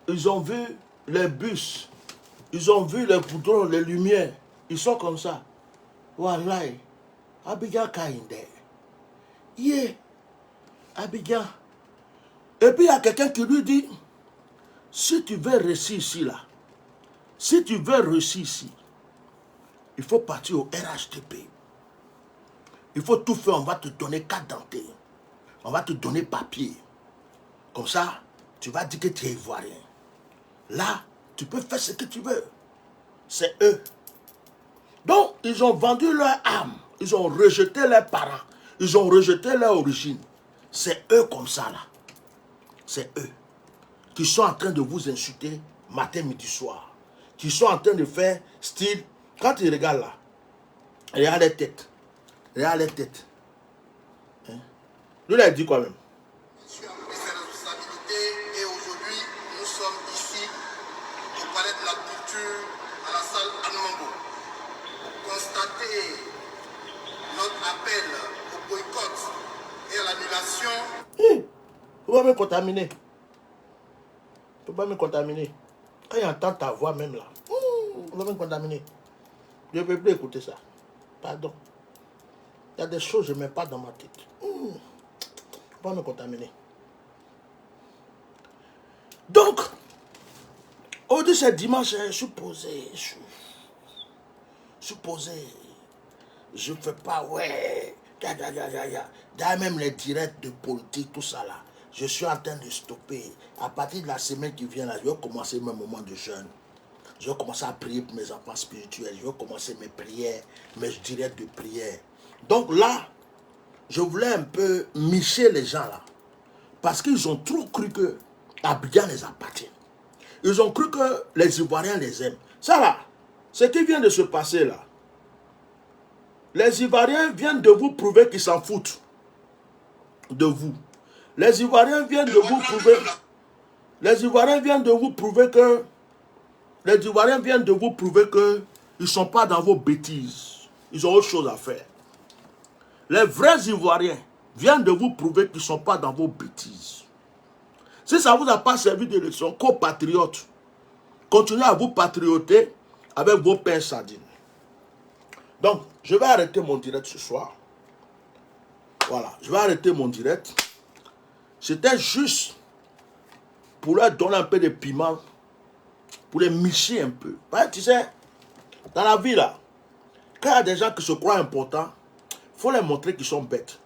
Ils ont vu les bus. Ils ont vu les goudrons, les lumières. Ils sont comme ça. Voilà. Abidjan Kainde. Yeah. Abidjan. Et puis il y a quelqu'un qui lui dit, si tu veux réussir ici là, si tu veux réussir ici, il faut partir au RHDP. Il faut tout faire, on va te donner carte d'identité. On va te donner papier. Comme ça, tu vas dire que tu es ivoirien. Là, tu peux faire ce que tu veux. C'est eux. Donc, ils ont vendu leur âme. Ils ont rejeté leurs parents. Ils ont rejeté leur origine. C'est eux comme ça là. C'est eux qui sont en train de vous insulter matin, midi, soir. Qui sont en train de faire style, Quand il regarde là, regarde les têtes. Regarde les têtes. Hein? Lui, il a dit quoi même? Monsieur a pris ses responsabilités et aujourd'hui, nous sommes ici au Palais de la Culture, à la salle Anne-Mambo. Constater notre appel au boycott et à l'annulation. Il ne faut pas me contaminer. Il ne faut pas me contaminer. Quand il entend ta voix même là, il ne faut pas me contaminer. Je ne peux plus écouter ça. Pardon. Il y a des choses que je ne mets pas dans ma tête. Il ne faut pas me contaminer. Donc, aujourd'hui c'est dimanche, je suis posé. Je suis posé. Je ne fais pas, ouais. D'ailleurs, même les directs de politique, tout ça là, je suis en train de stopper. À partir de la semaine qui vient là, je vais commencer mes moments de jeûne. Je vais commencer à prier pour mes enfants spirituels. Je vais commencer mes prières, mes directs de prière. Donc là, je voulais un peu micher les gens là. Parce qu'ils ont trop cru que Abidjan les appartient. Ils ont cru que les Ivoiriens les aiment. Ça là, ce qui vient de se passer là, les Ivoiriens viennent de vous prouver qu'ils s'en foutent de vous. Les Ivoiriens viennent de vous prouver. Les Ivoiriens viennent de vous prouver que. Les Ivoiriens viennent de vous prouver que ils ne sont pas dans vos bêtises. Ils ont autre chose à faire. Les vrais Ivoiriens viennent de vous prouver qu'ils ne sont pas dans vos bêtises. Si ça ne vous a pas servi de leçon, co-patriotes, continuez à vous patrioter avec vos pains sardines. Donc, je vais arrêter mon direct ce soir. Voilà, je vais arrêter mon direct. C'était juste pour leur donner un peu de piment, pour les micher un peu. Ouais, tu sais, dans la vie là, quand il y a des gens qui se croient importants, il faut les montrer qu'ils sont bêtes.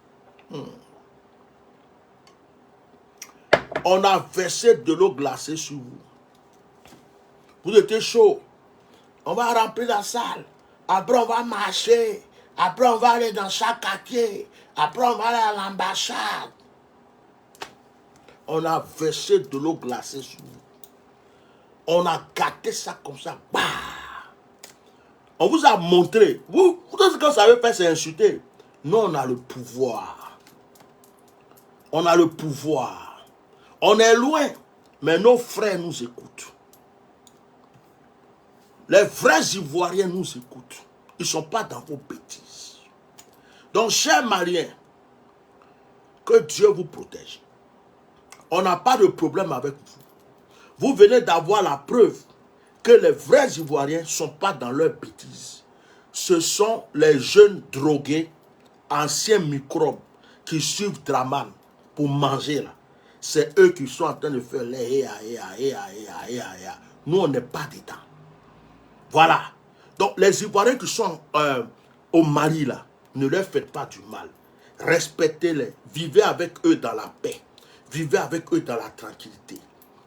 On a versé de l'eau glacée sur vous. Vous étiez chaud. On va remplir la salle. Après, on va marcher. Après, on va aller dans chaque quartier. Après, on va aller à l'ambassade. On a versé de l'eau glacée sur vous. On a gâté ça comme ça. Bah! On vous a montré. Vous, tout ce que vous savez faire, c'est insulter. Nous, on a le pouvoir. On a le pouvoir. On est loin, mais nos frères nous écoutent. Les vrais Ivoiriens nous écoutent. Ils ne sont pas dans vos bêtises. Donc, chers Maliens, que Dieu vous protège. On n'a pas de problème avec vous. Vous venez d'avoir la preuve que les vrais Ivoiriens ne sont pas dans leurs bêtises. Ce sont les jeunes drogués, anciens microbes, qui suivent Draman pour manger là. C'est eux qui sont en train de faire les Nous, on n'est pas dedans. Voilà. Donc, les Ivoiriens qui sont au Mali là, ne leur faites pas du mal. Respectez-les. Vivez avec eux dans la paix. Vivez avec eux dans la tranquillité.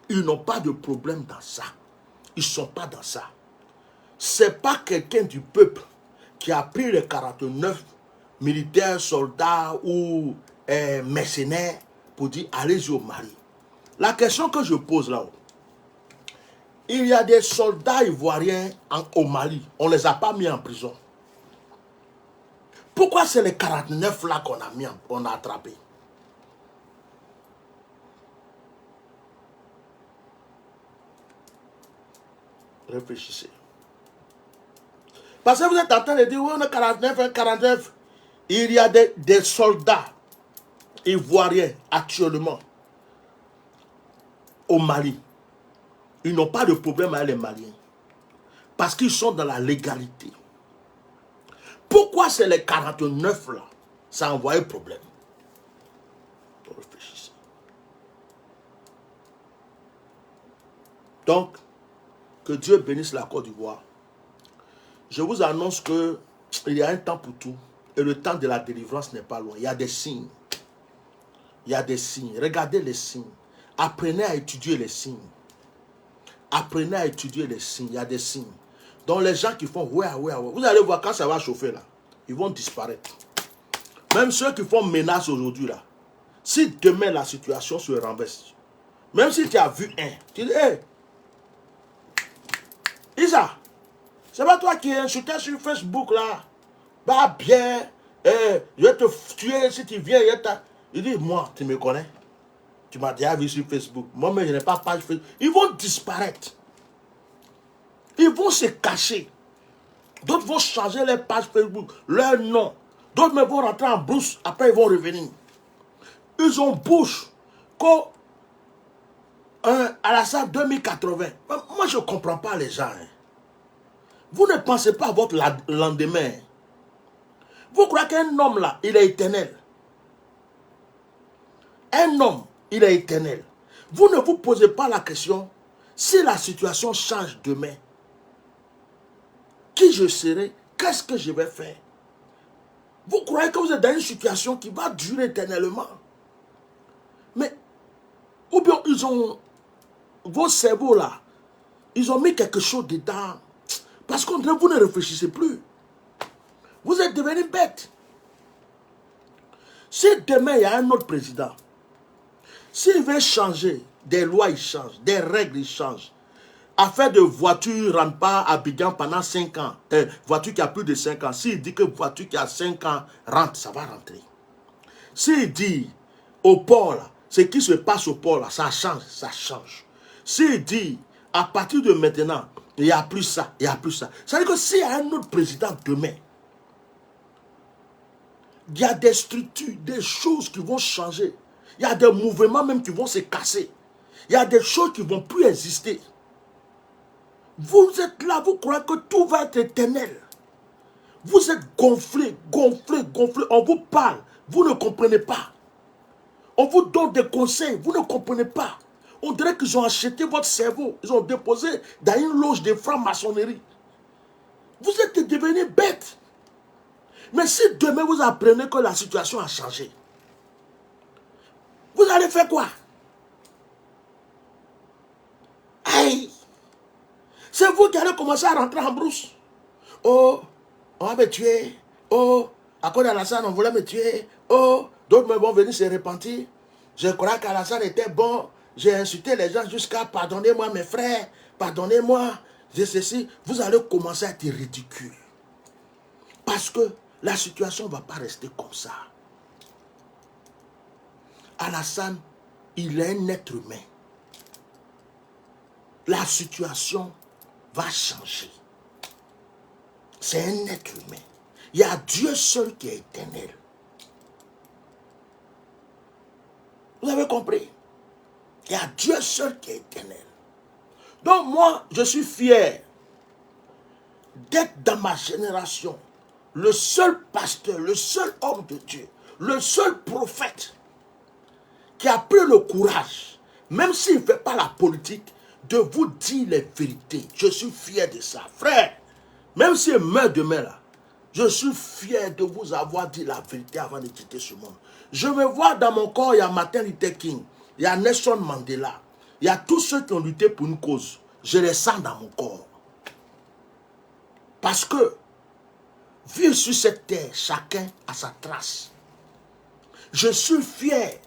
Ils n'ont pas de problème dans ça. Ils ne sont pas dans ça. Ce n'est pas quelqu'un du peuple qui a pris les 49 militaires, soldats ou mercenaires pour dire allez-y au Mali. La question que je pose là-haut, il y a des soldats ivoiriens au Mali. On ne les a pas mis en prison. Pourquoi c'est les 49 là qu'on a attrapés? Réfléchissez. Parce que vous êtes en train de dire, oui, on a 49, 49. Il y a des soldats ivoiriens actuellement au Mali. Ils n'ont pas de problème avec les Maliens. Parce qu'ils sont dans la légalité. Pourquoi c'est les 49 là? Ça a envoyé problème. Réfléchissez. Donc, que Dieu bénisse la Côte d'Ivoire. Je vous annonce qu'il y a un temps pour tout. Et le temps de la délivrance n'est pas loin. Il y a des signes. Il y a des signes. Regardez les signes. Apprenez à étudier les signes. Apprenez à étudier les signes. Il y a des signes. Donc les gens qui font ouais. Vous allez voir quand ça va chauffer là. Ils vont disparaître. Même ceux qui font menace aujourd'hui là. Si demain la situation se renverse. Même si tu as vu un. Tu dis, hé. Isa. C'est pas toi qui insultais sur Facebook là. Bah bien, je vais te tuer si tu viens. Il dit, moi, tu me connais. Tu m'as déjà vu sur Facebook. Moi-même, je n'ai pas page Facebook. Ils vont disparaître. Ils vont se cacher. D'autres vont changer leur page Facebook, leur nom. D'autres me vont rentrer en brousse. Après, ils vont revenir. Ils ont bouche. Quand Alassane 2080. Moi, je ne comprends pas les gens. Hein. Vous ne pensez pas à votre lendemain. Vous croyez qu'un homme là, il est éternel. Un homme, il est éternel. Vous ne vous posez pas la question, si la situation change demain, qui je serai, qu'est-ce que je vais faire? Vous croyez que vous êtes dans une situation qui va durer éternellement. Mais, ou bien ils ont, vos cerveaux là, ils ont mis quelque chose dedans. Parce que vous ne réfléchissez plus. Vous êtes devenus bêtes. Si demain il y a un autre président, s'il veut changer, des lois ils changent, des règles ils changent. Affaire de voiture ne rentre pas à Abidjan pendant 5 ans. Voiture qui a plus de 5 ans. S'il dit que voiture qui a 5 ans rentre, ça va rentrer. S'il dit au port, là, ce qui se passe au port, là, ça change, ça change. S'il dit à partir de maintenant, il n'y a plus ça, il n'y a plus ça. Ça veut dire que s'il y a un autre président demain, il y a des structures, des choses qui vont changer. Il y a des mouvements même qui vont se casser. Il y a des choses qui ne vont plus exister. Vous êtes là, vous croyez que tout va être éternel. Vous êtes gonflés, gonflés, gonflés. On vous parle, vous ne comprenez pas. On vous donne des conseils, vous ne comprenez pas. On dirait qu'ils ont acheté votre cerveau. Ils ont déposé dans une loge de franc-maçonnerie. Vous êtes devenus bêtes. Mais si demain vous apprenez que la situation a changé, vous allez faire quoi? Aïe! C'est vous qui allez commencer à rentrer en brousse. Oh, on va me tuer. Oh, à cause d'Alassane, on voulait me tuer. Oh, d'autres me vont venir se repentir. Je crois qu'Alassane était bon. J'ai insulté les gens jusqu'à pardonnez-moi mes frères. Pardonnez-moi. J'ai ceci. Vous allez commencer à être ridicule. Parce que la situation ne va pas rester comme ça. Alassane, il est un être humain. La situation va changer. C'est un être humain. Il y a Dieu seul qui est éternel. Vous avez compris? Il y a Dieu seul qui est éternel. Donc moi, je suis fier d'être dans ma génération le seul pasteur, le seul homme de Dieu, le seul prophète qui a pris le courage, même s'il ne fait pas la politique, de vous dire les vérités. Je suis fier de ça. Frère, même s'il meurt demain là, je suis fier de vous avoir dit la vérité avant de quitter ce monde. Je me vois dans mon corps, il y a Martin Luther King, il y a Nelson Mandela, il y a tous ceux qui ont lutté pour une cause. Je les sens dans mon corps. Parce que, vivre sur cette terre, chacun a sa trace. Je suis fier.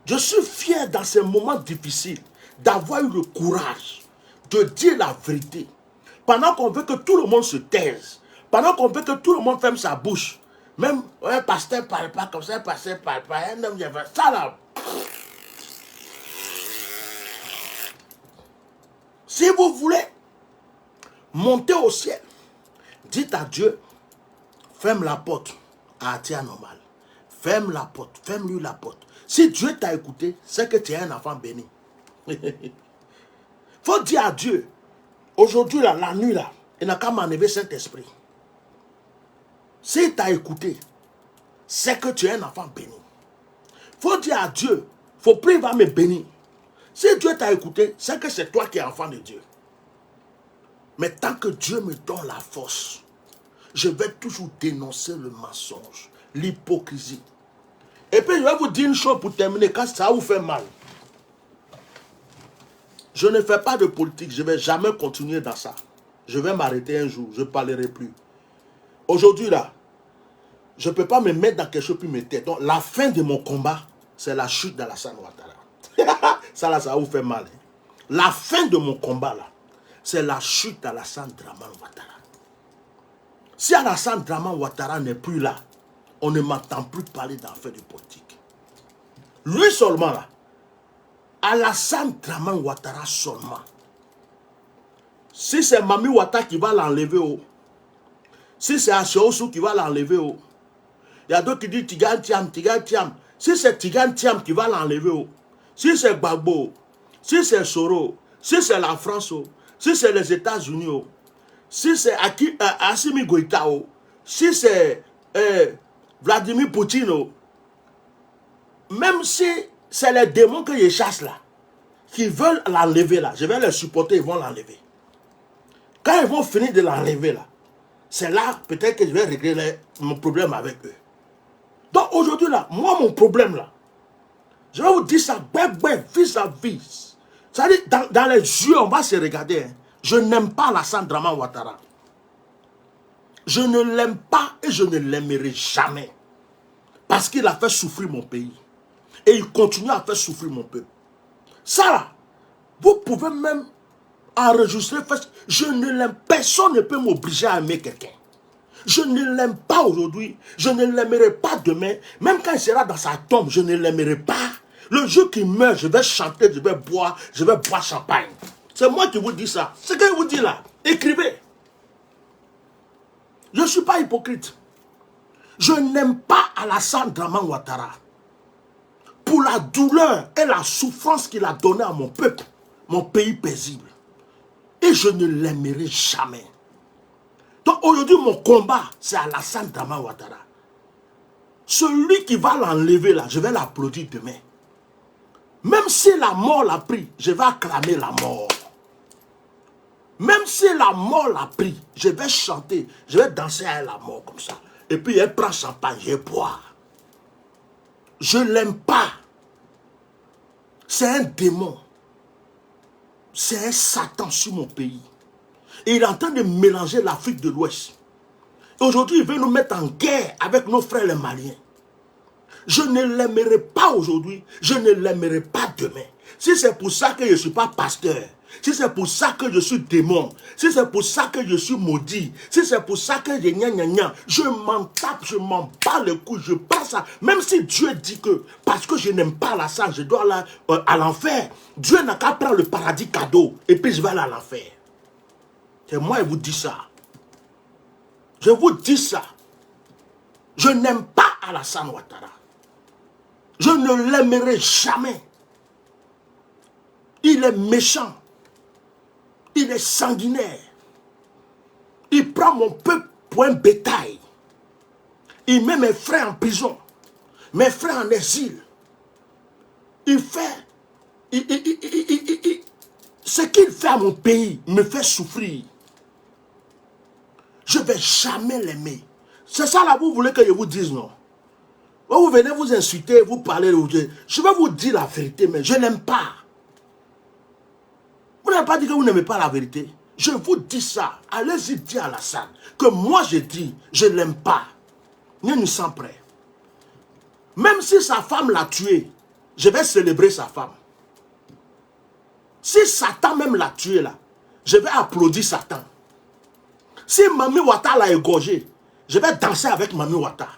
Je suis fier dans ces moments difficiles d'avoir eu le courage de dire la vérité. Pendant qu'on veut que tout le monde se taise, pendant qu'on veut que tout le monde ferme sa bouche, même un pasteur ne parle pas comme ça, un pasteur ne parle pas, un homme vient faire ça là. Si vous voulez monter au ciel, dites à Dieu, ferme la porte à Atia normal. Ferme la porte, ferme-lui la porte. Si Dieu t'a écouté, c'est que tu es un enfant béni. Faut dire à Dieu, aujourd'hui, là, la nuit, là, il n'a qu'à m'enlever Saint-Esprit. S'il t'a écouté, c'est que tu es un enfant béni. Faut dire à Dieu, faut prier, il va me bénir. Si Dieu t'a écouté, c'est que c'est toi qui es enfant de Dieu. Mais tant que Dieu me donne la force, je vais toujours dénoncer le mensonge, l'hypocrisie. Et puis je vais vous dire une chose pour terminer, quand ça vous fait mal. Je ne fais pas de politique, je ne vais jamais continuer dans ça. Je vais m'arrêter un jour, je ne parlerai plus. Aujourd'hui là, je ne peux pas me mettre dans quelque chose puis me taire. Donc la fin de mon combat, c'est la chute d'Alassane Ouattara. Ça là, ça va vous faire mal. Hein. La fin de mon combat là, c'est la chute d'Alassane Draman Ouattara. Si Alassane Draman Ouattara n'est plus là, on ne m'entend plus parler d'affaires de politique. Lui seulement là, Alassane Draman Ouattara seulement. Si c'est Mami Ouattara qui va l'enlever, si c'est Assiossou qui va l'enlever, il y a d'autres qui disent Tigan Tiam. Si c'est Tigan Tiam qui va l'enlever, si c'est Gbagbo, si c'est Soro, si c'est la France, si c'est les États-Unis, si c'est Assimi Goïta, si c'est Vladimir Poutine, même si c'est les démons que je chasse là, qui veulent l'enlever là, je vais les supporter, ils vont l'enlever. Quand ils vont finir de l'enlever là, c'est là peut-être que je vais régler mon problème avec eux. Donc aujourd'hui là, moi mon problème là, je vais vous dire ça, vis à vis. C'est-à-dire, dans les yeux, on va se regarder. Hein. Je n'aime pas Alassane Draman Ouattara. Je ne l'aime pas et je ne l'aimerai jamais. Parce qu'il a fait souffrir mon pays. Et il continue à faire souffrir mon peuple. Ça là, vous pouvez même enregistrer. Je ne l'aime, personne ne peut m'obliger à aimer quelqu'un. Je ne l'aime pas aujourd'hui. Je ne l'aimerai pas demain. Même quand il sera dans sa tombe, je ne l'aimerai pas. Le jour qu'il meurt, je vais chanter, je vais boire champagne. C'est moi qui vous dis ça. Ce que je vous dis là, écrivez. Je ne suis pas hypocrite. Je n'aime pas Alassane Draman Ouattara. Pour la douleur et la souffrance qu'il a donnée à mon peuple, mon pays paisible. Et je ne l'aimerai jamais. Donc aujourd'hui, mon combat, c'est Alassane Draman Ouattara. Celui qui va l'enlever là, je vais l'applaudir demain. Même si la mort l'a pris, je vais acclamer la mort. Même si la mort l'a pris, je vais chanter, je vais danser à la mort comme ça. Et puis elle prend champagne, je bois. Je ne l'aime pas. C'est un démon. C'est un Satan sur mon pays. Et il est en train de mélanger l'Afrique de l'Ouest. Aujourd'hui, il veut nous mettre en guerre avec nos frères les Maliens. Je ne l'aimerai pas aujourd'hui, je ne l'aimerai pas demain. Si c'est pour ça que je ne suis pas pasteur, si c'est pour ça que je suis démon, si c'est pour ça que je suis maudit, si c'est pour ça que je m'en tape, je m'en bats le cou, je passe ça. Même si Dieu dit que, parce que je n'aime pas la sang, je dois aller à l'enfer, Dieu n'a qu'à prendre le paradis cadeau, et puis je vais aller à l'enfer. C'est moi qui vous dis ça. Je vous dis ça. Je n'aime pas Alassane Ouattara. Je ne l'aimerai jamais. Il est méchant. Il est sanguinaire. Il prend mon peuple pour un bétail. Il met mes frères en prison. Mes frères en exil. Il fait... ce qu'il fait à mon pays me fait souffrir. Je ne vais jamais l'aimer. C'est ça là, vous voulez que je vous dise, non? Vous venez vous insulter, vous parler. Je vais vous dire la vérité, mais je n'aime pas. Vous n'avez pas dit que vous n'aimez pas la vérité. Je vous dis ça. Allez-y dire à Alassane que moi je dis, je ne l'aime pas. Nous sommes prêts. Même si sa femme l'a tué, je vais célébrer sa femme. Si Satan même l'a tué là, je vais applaudir Satan. Si Mami Ouattara l'a égorgé, je vais danser avec Mami Ouattara.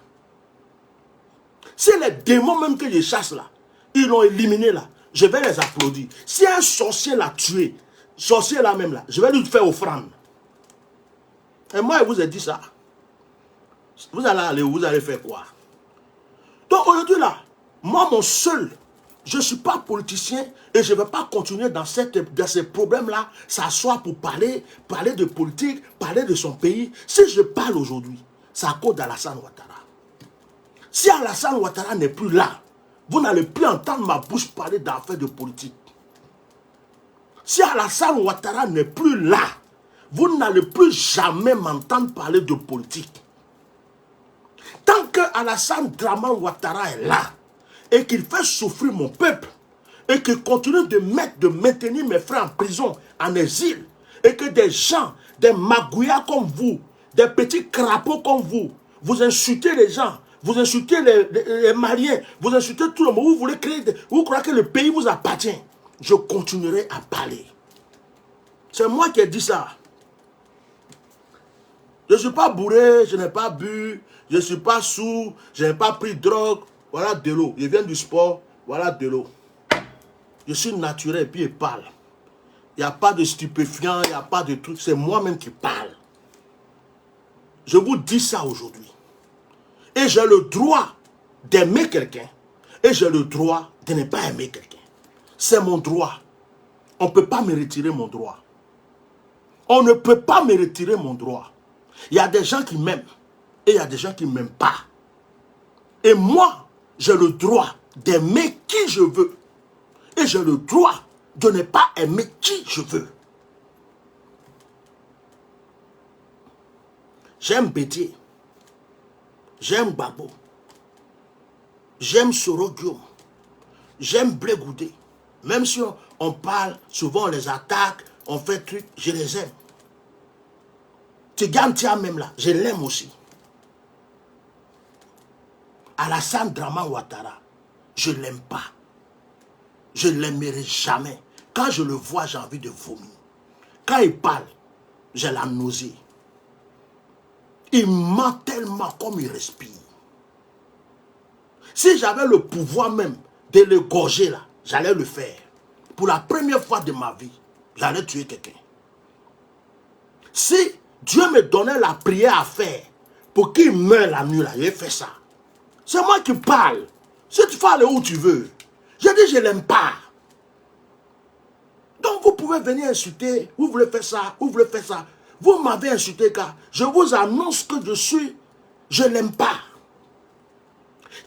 Si les démons même que je chasse là, ils l'ont éliminé là, je vais les applaudir. Si un sorcier l'a tué, sorcier là même là, je vais lui faire offrande. Et moi, je vous ai dit ça. Vous allez aller où? Vous allez faire quoi? Donc aujourd'hui là, moi mon seul, je ne suis pas politicien et je ne vais pas continuer dans ces problèmes-là, s'asseoir pour parler de politique, parler de son pays. Si je parle aujourd'hui, c'est à cause d'Alassane Ouattara. Si Alassane Ouattara n'est plus là, vous n'allez plus entendre ma bouche parler d'affaires de politique. Si Alassane Ouattara n'est plus là, vous n'allez plus jamais m'entendre parler de politique. Tant que Alassane Draman Ouattara est là, et qu'il fait souffrir mon peuple, et qu'il continue de maintenir mes frères en prison, en exil, et que des gens, des magouillards comme vous, des petits crapauds comme vous, vous insultez les gens, vous insultez les Maliens, vous insultez tout le monde, vous voulez créer, vous croyez que le pays vous appartient, je continuerai à parler. C'est moi qui ai dit ça. Je ne suis pas bourré, je n'ai pas bu, je ne suis pas sous, je n'ai pas pris de drogue. Voilà de l'eau. Je viens du sport, voilà de l'eau. Je suis naturel, puis je parle. Il n'y a pas de stupéfiant, il n'y a pas de truc. C'est moi-même qui parle. Je vous dis ça aujourd'hui. Et j'ai le droit d'aimer quelqu'un. Et j'ai le droit de ne pas aimer quelqu'un. C'est mon droit. On ne peut pas me retirer mon droit. On ne peut pas me retirer mon droit. Il y a des gens qui m'aiment. Et il y a des gens qui ne m'aiment pas. Et moi, j'ai le droit d'aimer qui je veux. Et j'ai le droit de ne pas aimer qui je veux. J'aime Bédié. J'aime Babo. J'aime Sorogium. J'aime Blé Goudé. Même si on parle, souvent on les attaque, on fait truc, je les aime. Tigantia même là, je l'aime aussi. Alassane Draman Ouattara, je ne l'aime pas. Je ne l'aimerai jamais. Quand je le vois, j'ai envie de vomir. Quand il parle, j'ai la nausée. Il ment tellement comme il respire. Si j'avais le pouvoir même de le gorger là, j'allais le faire. Pour la première fois de ma vie, j'allais tuer quelqu'un. Si Dieu me donnait la prière à faire pour qu'il meure la nuit là, j'ai fait ça. C'est moi qui parle. Si tu veux aller où tu veux. Je dis je ne l'aime pas. Donc vous pouvez venir insulter, vous voulez faire ça, vous voulez faire ça. Vous m'avez insulté car je vous annonce que je ne l'aime pas.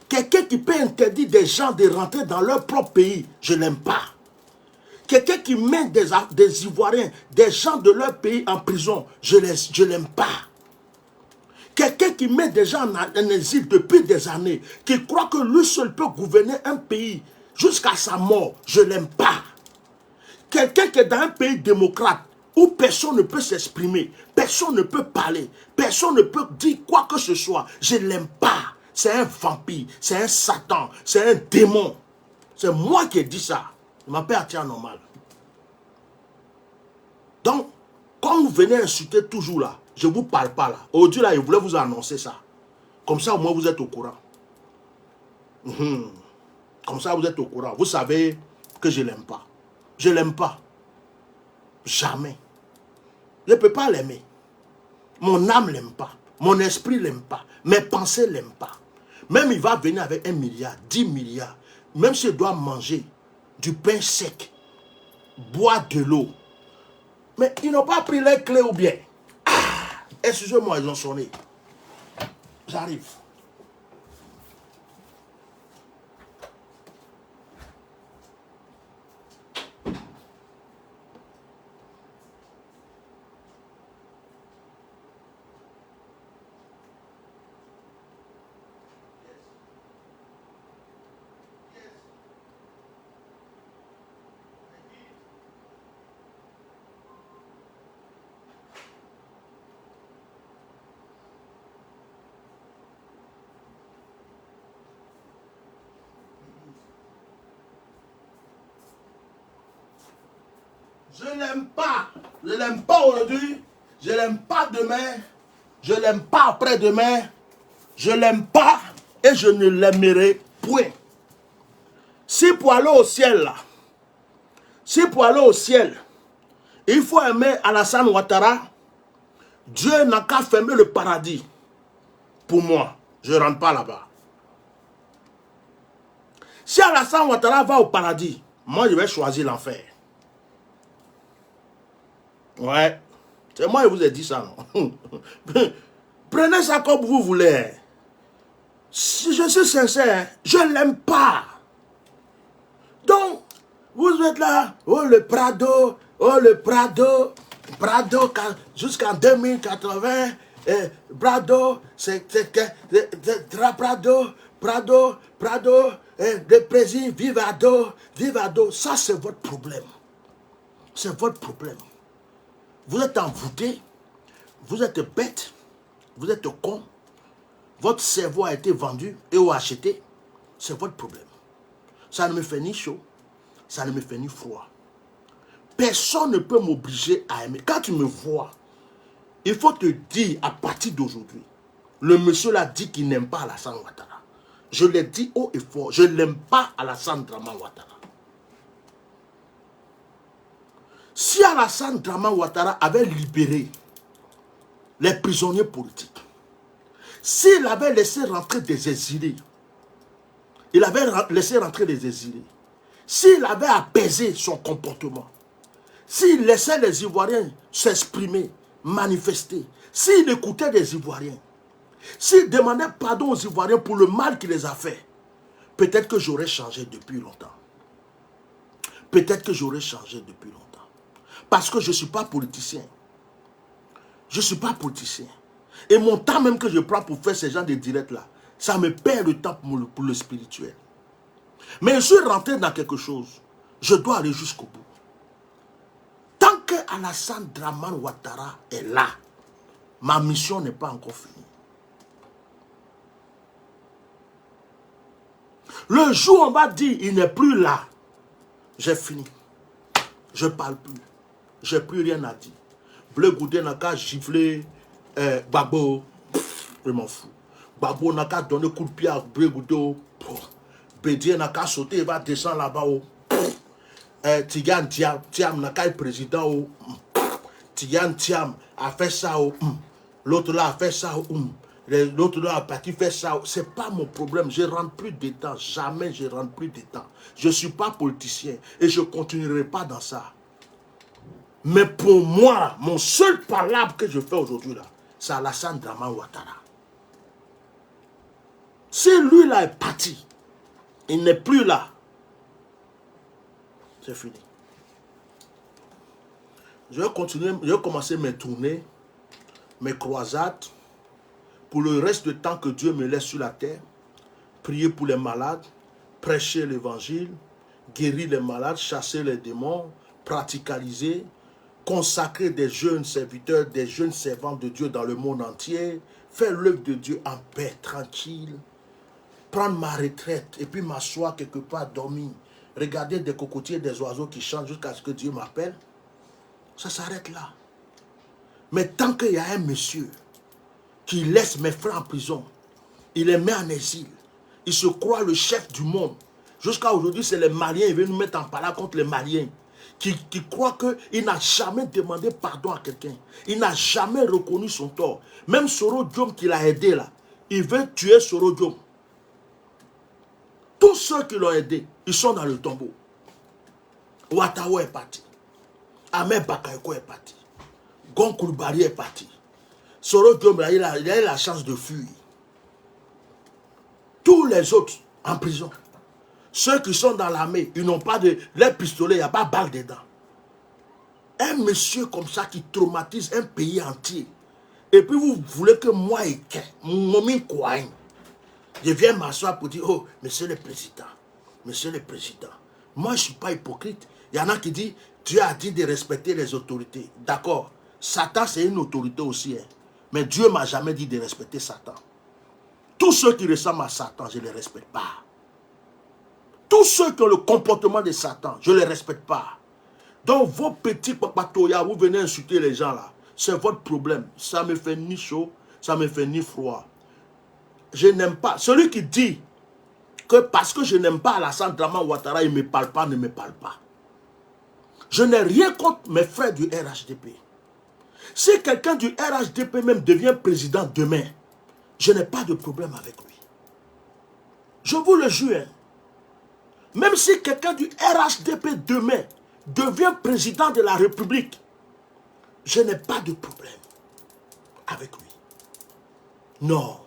Quelqu'un qui peut interdire des gens de rentrer dans leur propre pays, je ne l'aime pas. Quelqu'un qui met des Ivoiriens, des gens de leur pays en prison, je ne l'aime pas. Quelqu'un qui met des gens en exil depuis des années, qui croit que lui seul peut gouverner un pays jusqu'à sa mort, je ne l'aime pas. Quelqu'un qui est dans un pays démocrate, où personne ne peut s'exprimer, personne ne peut parler, personne ne peut dire quoi que ce soit, je ne l'aime pas. C'est un vampire, c'est un Satan, c'est un démon. C'est moi qui ai dit ça. Je m'appelle Atia Normal. Donc, quand vous venez insulter toujours là, je ne vous parle pas là. Aujourd'hui là, je voulais vous annoncer ça. Comme ça, au moins, vous êtes au courant. Comme ça, vous êtes au courant. Vous savez que je ne l'aime pas. Je ne l'aime pas. Jamais. Je ne peux pas l'aimer. Mon âme ne l'aime pas. Mon esprit ne l'aime pas. Mes pensées ne l'aiment pas. Même il va venir avec 1 milliard, 10 milliards. Même s'il doit manger du pain sec, boire de l'eau. Mais ils n'ont pas pris les clés ou bien. Excusez-moi, ils ont sonné. J'arrive. Je ne l'aime pas. Je ne l'aime pas aujourd'hui. Je ne l'aime pas demain. Je ne l'aime pas après-demain. Je ne l'aime pas et je ne l'aimerai point. Si pour aller au ciel là, si pour aller au ciel, il faut aimer Alassane Ouattara, Dieu n'a qu'à fermer le paradis. Pour moi, je ne rentre pas là-bas. Si Alassane Ouattara va au paradis, moi je vais choisir l'enfer. Ouais, c'est moi qui vous ai dit ça, non? Prenez ça comme vous voulez. Si je suis sincère, je ne l'aime pas. Donc, vous êtes là, oh le Prado, Prado jusqu'en 2080, Prado, Prado, le président, vive Ado, ça c'est votre problème. C'est votre problème. Vous êtes envoûté, vous êtes bête, vous êtes con, votre cerveau a été vendu et ou acheté, c'est votre problème. Ça ne me fait ni chaud, ça ne me fait ni froid. Personne ne peut m'obliger à aimer. Quand tu me vois, il faut te dire à partir d'aujourd'hui, le monsieur l'a dit qu'il n'aime pas Alassane Ouattara. Je l'ai dit haut et fort, je n'aime pas Alassane Dramane Ouattara. Si Alassane Dramane Ouattara avait libéré les prisonniers politiques, s'il avait laissé rentrer des exilés, il avait laissé rentrer des exilés, s'il avait apaisé son comportement, s'il laissait les Ivoiriens s'exprimer, manifester, s'il écoutait les Ivoiriens, s'il demandait pardon aux Ivoiriens pour le mal qu'il les a fait, peut-être que j'aurais changé depuis longtemps. Peut-être que j'aurais changé depuis longtemps. Parce que je ne suis pas politicien. Je ne suis pas politicien. Et mon temps même que je prends pour faire ces gens de directs là, ça me perd le temps pour le spirituel. Mais je suis rentré dans quelque chose. Je dois aller jusqu'au bout. Tant que Alassane Dramane Ouattara est là, ma mission n'est pas encore finie. Le jour où on va dire il n'est plus là, j'ai fini. Je ne parle plus. Je n'ai plus rien à dire. Bleu Goudé n'a qu'à gifler Gbagbo. Je m'en fous. Gbagbo n'a qu'à donner coup de pied à Bleu Goudé. Bédier n'a qu'à sauter, il va descendre là-bas. Tigan Thiam n'a qu'à être président. Tigan Thiam a fait ça. L'autre là a fait ça. L'autre là a parti faire ça. Ce n'est pas mon problème. Je ne rentre plus dedans. Jamais je ne rentre plus dedans. Je ne suis pas politicien et je ne continuerai pas dans ça. Mais pour moi, mon seul palabre que je fais aujourd'hui là, c'est Alassane Dramane Ouattara. Si lui là est parti, il n'est plus là, c'est fini. Je vais continuer, je vais commencer mes tournées, mes croisades, pour le reste du temps que Dieu me laisse sur la terre, prier pour les malades, prêcher l'évangile, guérir les malades, chasser les démons, praticaliser, consacrer des jeunes serviteurs, des jeunes servants de Dieu dans le monde entier, faire l'œuvre de Dieu en paix, tranquille, prendre ma retraite et puis m'asseoir quelque part, dormir, regarder des cocotiers, des oiseaux qui chantent jusqu'à ce que Dieu m'appelle. Ça s'arrête là. Mais tant qu'il y a un monsieur qui laisse mes frères en prison, il les met en exil, il se croit le chef du monde. Jusqu'à aujourd'hui, c'est les Maliens, ils veulent nous mettre en parole contre les Maliens. Qui croit qu'il n'a jamais demandé pardon à quelqu'un. Il n'a jamais reconnu son tort. Même Soro Diom qui l'a aidé là, il veut tuer Soro Diom. Tous ceux qui l'ont aidé, ils sont dans le tombeau. Ouattara est parti. Ahmed Bakayoko est parti. Gon Coulibaly est parti. Soro Diom, il a eu la chance de fuir. Tous les autres en prison. Ceux qui sont dans l'armée, ils n'ont pas de... Les pistolets, il n'y a pas de balle dedans. Un monsieur comme ça qui traumatise un pays entier. Et puis vous voulez que moi, je viens m'asseoir pour dire, oh, monsieur le président, monsieur le président. Moi, je ne suis pas hypocrite. Il y en a qui disent, Dieu a dit de respecter les autorités. D'accord. Satan, c'est une autorité aussi. Hein. Mais Dieu ne m'a jamais dit de respecter Satan. Tous ceux qui ressemblent à Satan, je ne les respecte pas. Tous ceux qui ont le comportement de Satan, je ne les respecte pas. Donc, vos petits papatoyas, vous venez insulter les gens là. C'est votre problème. Ça ne me fait ni chaud, ça ne me fait ni froid. Je n'aime pas. Celui qui dit que parce que je n'aime pas Alassane Dramane Ouattara, il ne me parle pas, ne me parle pas. Je n'ai rien contre mes frères du RHDP. Si quelqu'un du RHDP même devient président demain, je n'ai pas de problème avec lui. Je vous le jure. Hein. Même si quelqu'un du RHDP demain devient président de la République, je n'ai pas de problème avec lui. Non,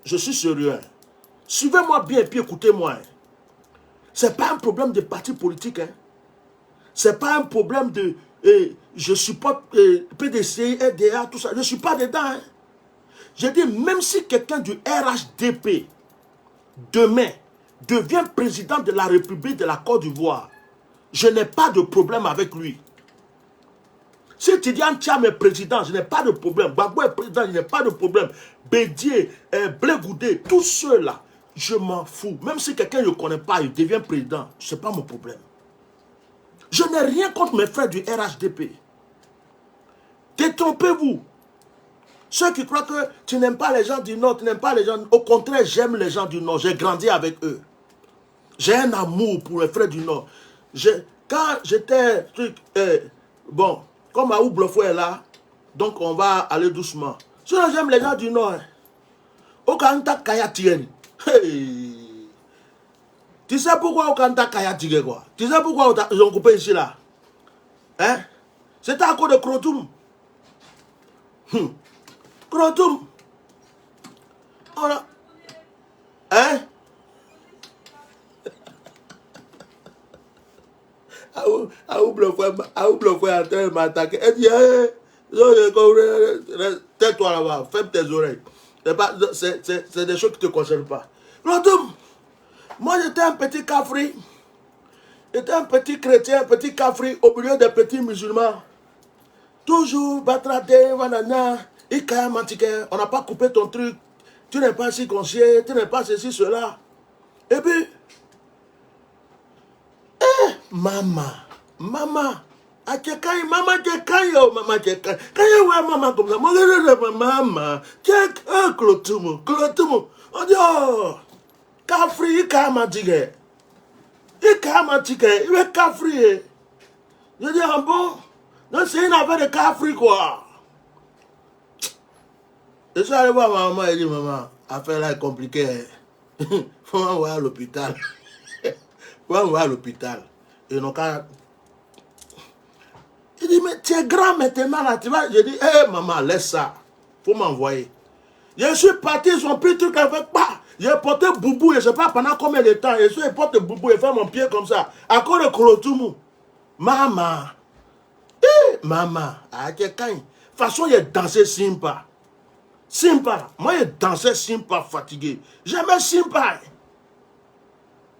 je suis sérieux. Hein. Suivez-moi bien et puis écoutez-moi. Hein. Ce n'est pas un problème de parti politique. Hein. Ce n'est pas un problème de... je supporte PDC, RDA, tout ça. Je ne suis pas dedans. Hein. Je dis, même si quelqu'un du RHDP demain devient président de la République de la Côte d'Ivoire, je n'ai pas de problème avec lui. Si Tidiane Thiam est président, je n'ai pas de problème. Gbagbo est président, je n'ai pas de problème. Bédier, Bleu Goudé, tous ceux-là, je m'en fous. Même si quelqu'un ne le connaît pas, il devient président, ce n'est pas mon problème. Je n'ai rien contre mes frères du RHDP. Détrompez-vous. Ceux qui croient que tu n'aimes pas les gens du Nord, tu n'aimes pas les gens... Au contraire, j'aime les gens du Nord. J'ai grandi avec eux. J'ai un amour pour les frères du Nord. Quand j'étais... bon, comme Aou Blofou est là, donc on va aller doucement. Sinon, j'aime les gens du Nord. Okanta Kaya Tien. Hey. Tu sais pourquoi Okanta Kaya Tien, quoi? Tu sais pourquoi ils ont coupé ici, là? Hein? C'était à cause de Krotoum. Krotoum. Voilà. Hein? Aou Blofou est en train de m'attaquer. Elle dit, tais-toi là-bas, ferme tes oreilles. C'est des choses qui ne te concernent pas. Krotoum. Moi, j'étais un petit cafri. J'étais un petit chrétien, un petit cafri au milieu des petits musulmans. Toujours batradé, wanana, on n'a pas coupé ton truc. Tu n'es pas circoncis, tu n'es pas ceci, cela. Et puis, maman, maman comme ça, maman, Clotumo, on dit, oh, Kafri, il est Kafri. Je dis, ah bon? Donc c'est une affaire de Kafri, quoi. Je suis allé voir ma maman et dit, maman, l'affaire là est compliquée. Faut m'envoyer à l'hôpital. Faut m'envoyer à l'hôpital. Et non, quand... Il dit, mais tu es grand maintenant là, tu vois. Je dis, hé maman, laisse ça. Faut m'envoyer. Je suis parti, ils ont pris le truc avec pas. J'ai porté boubou, je ne sais pas pendant combien de temps. Je suis porté boubou et fait mon pied comme ça. À cause de Kolotumu. Maman. Maman. Ah, quelqu'un. De toute façon, il dansé Simpa. Simpa. Moi, il dansé Simpa fatigué. J'aimais Simpa.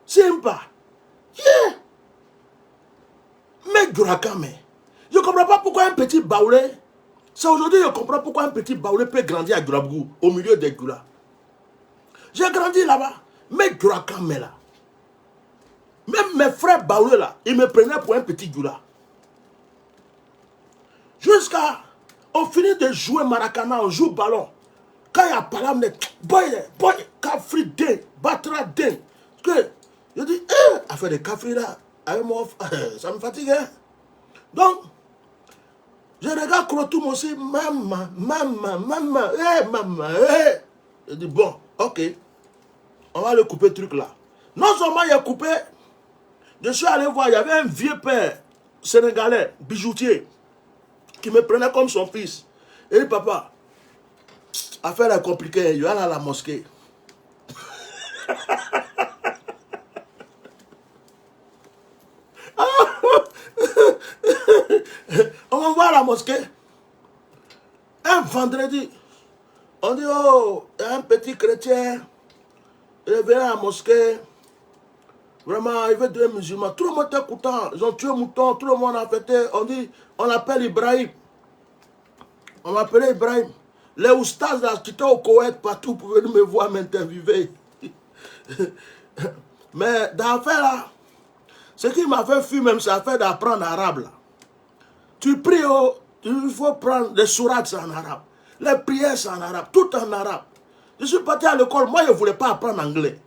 Simpa. Yeah. Mais Durakame. Je ne comprends pas pourquoi un petit baoulé. C'est aujourd'hui que je comprends pourquoi un petit baoulé peut grandir à Durabgou, au milieu des Gula. J'ai grandi là-bas. Mais Durakame là. Même mes frères baoulés là, ils me prenaient pour un petit Gula. Jusqu'à, on finit de jouer Maracana, on joue ballon. Quand il y a Palam, boy, Kafri den, Batra den. Je dis, affaire de Kafri là, avec moi, ça me fatigue. Hein? Donc, je regarde Krotoum aussi, maman. Je dis, bon, ok, on va le couper le truc là. Non seulement il a coupé, je suis allé voir, il y avait un vieux père sénégalais, bijoutier, qui me prenait comme son fils. Et il dit, papa, affaire est compliquée, il va aller à la mosquée. On va voir à la mosquée. Un vendredi, on dit, oh, il y a un petit chrétien, il vient à la mosquée. Vraiment, il veut deux musulmans. Tout le monde était content. Ils ont tué un mouton, tout le monde a fêté. On dit, on l'appelle Ibrahim. On m'appelait Ibrahim. Les oustas là, qui étaient au Koweït partout pour venir me voir m'interviewer. Mais dans l'affaire là, ce qui m'a fait fuir même, c'est l'affaire d'apprendre l'arabe là. Tu pries, il faut prendre les sourates en arabe. Les prières c'est en arabe, tout en arabe. Je suis parti à l'école, moi je ne voulais pas apprendre anglais.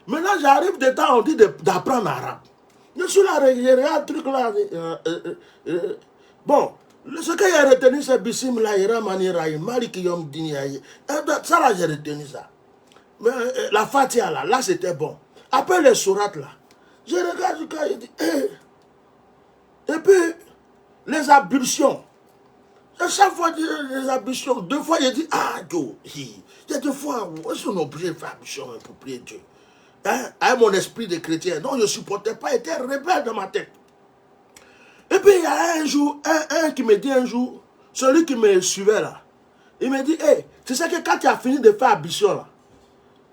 Maintenant j'arrive dedans, on dit d'apprendre l'arabe. Je suis là, je regarde le truc là. Bon, ce que j'ai retenu c'est Bissim Laïra Maniraï, Malikiyom Diniaï. Ça là j'ai retenu ça. Mais la Fatia là c'était bon. Après les sourates là, je regarde le cas, je dis, et puis les ablutions. À chaque fois les ablutions, deux fois je dis, ah Dieu, il y a deux fois où est-ce qu'on est obligé de faire ablution pour prier Dieu. Hein? Avec mon esprit de chrétien, non, je ne supportais pas, j'étais rebelle dans ma tête. Et puis il y a un jour, un qui me dit un jour, celui qui me suivait là, il me dit, hey, tu sais que quand tu as fini de faire ablution là,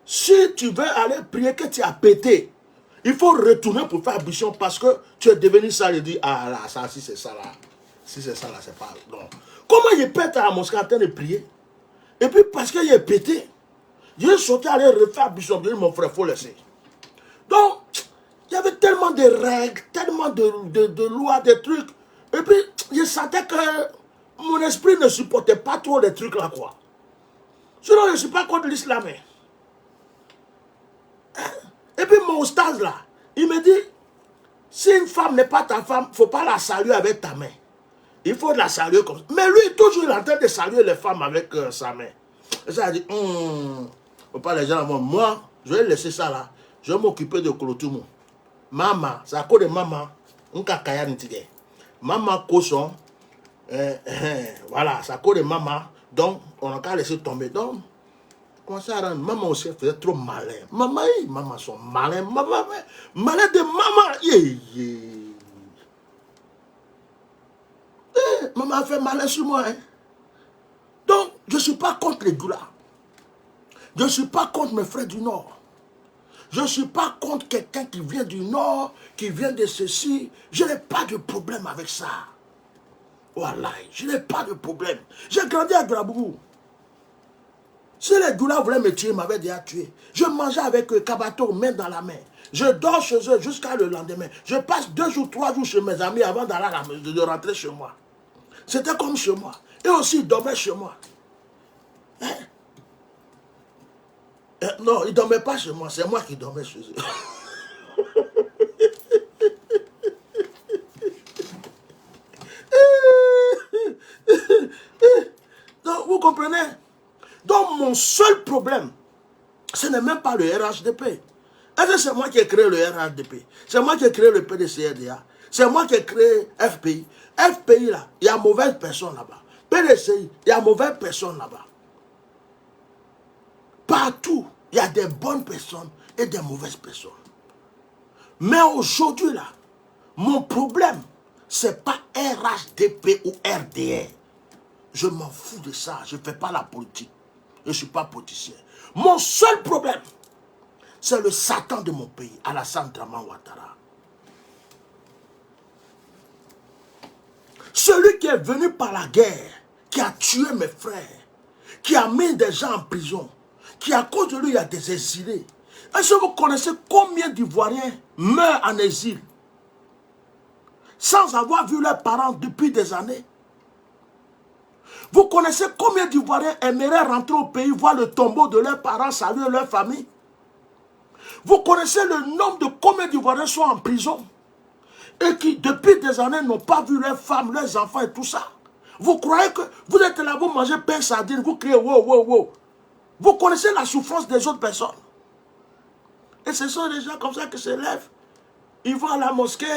si tu veux aller prier que tu as pété, il faut retourner pour faire ablution parce que tu es devenu ça. Je dis, ah là, ça, si c'est ça là, si c'est ça là, c'est pas... Non. Comment il pète à la mosquée en train de prier? Et puis parce qu'il est pété, il est sorti aller refaire ablution. Je dis, mon frère, il faut laisser. Donc, j'ai avait tellement de règles, tellement de lois, de trucs. Et puis, je sentais que mon esprit ne supportait pas trop les trucs là, quoi. Sinon, je ne suis pas contre l'islam. Et puis, mon stage là, il me dit, si une femme n'est pas ta femme, il ne faut pas la saluer avec ta main. Il faut la saluer comme ça. Mais lui, toujours, il est en train de saluer les femmes avec sa main. Et ça a dit, faut pas les gens, moi, je vais laisser ça là. Je vais m'occuper de Kolotumu. Maman, c'est à cause de maman. Maman cochon. Voilà, c'est à cause de maman. Donc, on a qu'à laisser tomber. Donc, comment ça rend? Maman aussi faisait trop malin. Maman sont malins. Maman, malin de maman. Maman a fait malin sur moi. Hein. Donc, je ne suis pas contre les doulas. Je ne suis pas contre mes frères du Nord. Je ne suis pas contre quelqu'un qui vient du Nord, qui vient de ceci. Je n'ai pas de problème avec ça. Voilà, je n'ai pas de problème. J'ai grandi à Grabougou. Si les doulas voulaient me tuer, ils m'avaient déjà tué. Je mangeais avec eux, Kabato, main dans la main. Je dors chez eux jusqu'à le lendemain. Je passe 2 jours, 3 jours chez mes amis avant d'aller de rentrer chez moi. C'était comme chez moi. Et aussi, ils dormaient chez moi. Hein? Non, ils ne dormaient pas chez moi, c'est moi qui dormais chez eux. Donc, vous comprenez? Donc, mon seul problème, ce n'est même pas le RHDP. Est-ce que c'est moi qui ai créé le RHDP? C'est moi qui ai créé le PDCRDA? C'est moi qui ai créé FPI? FPI, là, il y a mauvaise personne là-bas. PDCI, il y a mauvaise personne là-bas. Partout, il y a des bonnes personnes et des mauvaises personnes. Mais aujourd'hui, là, mon problème, ce n'est pas RHDP ou RDR. Je m'en fous de ça. Je ne fais pas la politique. Je ne suis pas politicien. Mon seul problème, c'est le Satan de mon pays, Alassane Draman Ouattara. Celui qui est venu par la guerre, qui a tué mes frères, qui a mis des gens en prison, qui à cause de lui, il y a des exilés. Est-ce que vous connaissez combien d'Ivoiriens meurent en exil sans avoir vu leurs parents depuis des années? Vous connaissez combien d'Ivoiriens aimeraient rentrer au pays, voir le tombeau de leurs parents, saluer leur famille? Vous connaissez le nombre de combien d'Ivoiriens sont en prison et qui, depuis des années, n'ont pas vu leurs femmes, leurs enfants et tout ça? Vous croyez que vous êtes là, vous mangez pain sardine, vous criez wow, wow, wow. Vous connaissez la souffrance des autres personnes. Et ce sont des gens comme ça qui se lèvent. Ils vont à la mosquée,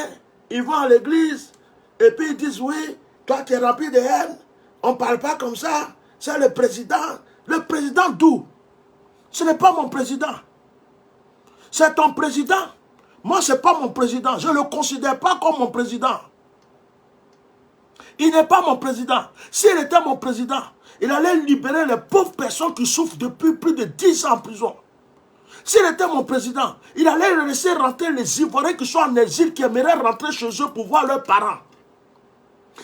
ils vont à l'église, et puis ils disent oui, toi tu es rempli de haine, on ne parle pas comme ça, c'est le président. Le président d'où? Ce n'est pas mon président. C'est ton président. Moi, ce n'est pas mon président. Je ne le considère pas comme mon président. Il n'est pas mon président. S'il était mon président, il allait libérer les pauvres personnes qui souffrent depuis plus de 10 ans en prison. S'il était mon président, il allait laisser rentrer les Ivoiriens qui sont en exil, qui aimeraient rentrer chez eux pour voir leurs parents.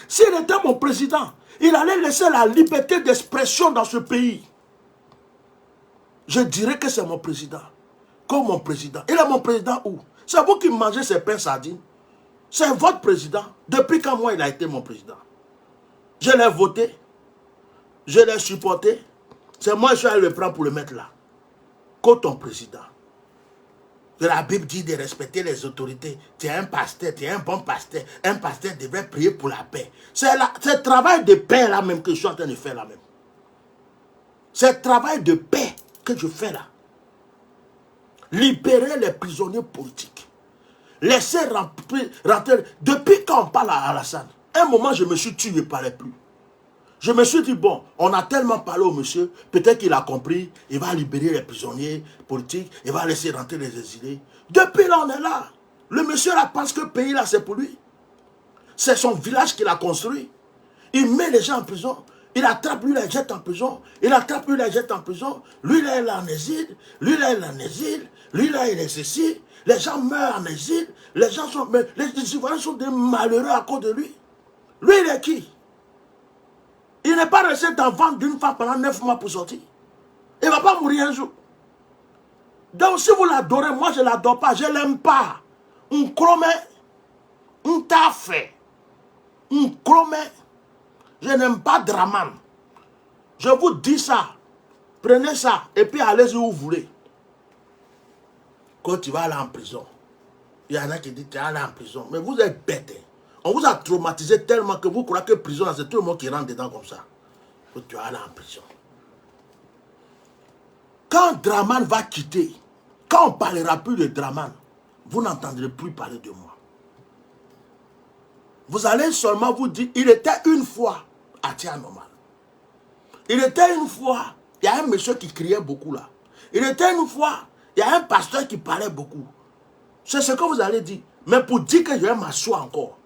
S'il était mon président, il allait laisser la liberté d'expression dans ce pays. Je dirais que c'est mon président. Comme mon président. Il est mon président où? C'est vous qui mangez ces pains sardines. C'est votre président. Depuis quand moi il a été mon président? Je l'ai voté. Je l'ai supporté. C'est moi qui suis allé le prendre pour le mettre là. Comme ton président. La Bible dit de respecter les autorités. Tu es un pasteur, tu es un bon pasteur. Un pasteur devrait prier pour la paix. C'est le travail de paix là même que je suis en train de faire là même. C'est le travail de paix que je fais là. Libérer les prisonniers politiques. Laisser rentrer. Depuis quand on parle à Alassane, un moment je me suis tué, je ne parlais plus. Je me suis dit, bon, on a tellement parlé au monsieur, peut-être qu'il a compris, il va libérer les prisonniers politiques, il va laisser rentrer les exilés. Depuis là, on est là. Le monsieur là pense que le pays là, c'est pour lui. C'est son village qu'il a construit. Il met les gens en prison. Il attrape, lui, les jette en prison. Il attrape, lui, les jette en prison. Lui, là, il est en exil. Lui, là, il est en exil. Lui, là, il est ceci. Les gens meurent en exil. Les gens sont... Les Ivoiriens sont des malheureux à cause de lui. Lui, il est qui? Il n'est pas resté dans le ventre d'une femme pendant 9 mois pour sortir. Il ne va pas mourir un jour. Donc, si vous l'adorez, moi, je ne l'adore pas. Je ne l'aime pas. Un chrome, un t'a fait. Un chrome. Je n'aime pas Draman. Je vous dis ça. Prenez ça et puis allez où vous voulez. Quand tu vas aller en prison, il y en a qui disent tu vas aller en prison. Mais vous êtes bêtes. Hein. On vous a traumatisé tellement que vous croyez que prison, c'est tout le monde qui rentre dedans comme ça. Que tu vas aller en prison. Quand Draman va quitter, quand on ne parlera plus de Draman, vous n'entendrez plus parler de moi. Vous allez seulement vous dire, il était une fois à Tianormal. Il était une fois, il y a un monsieur qui criait beaucoup là. Il était une fois, il y a un pasteur qui parlait beaucoup. C'est ce que vous allez dire. Mais pour dire que je vais m'asseoir encore,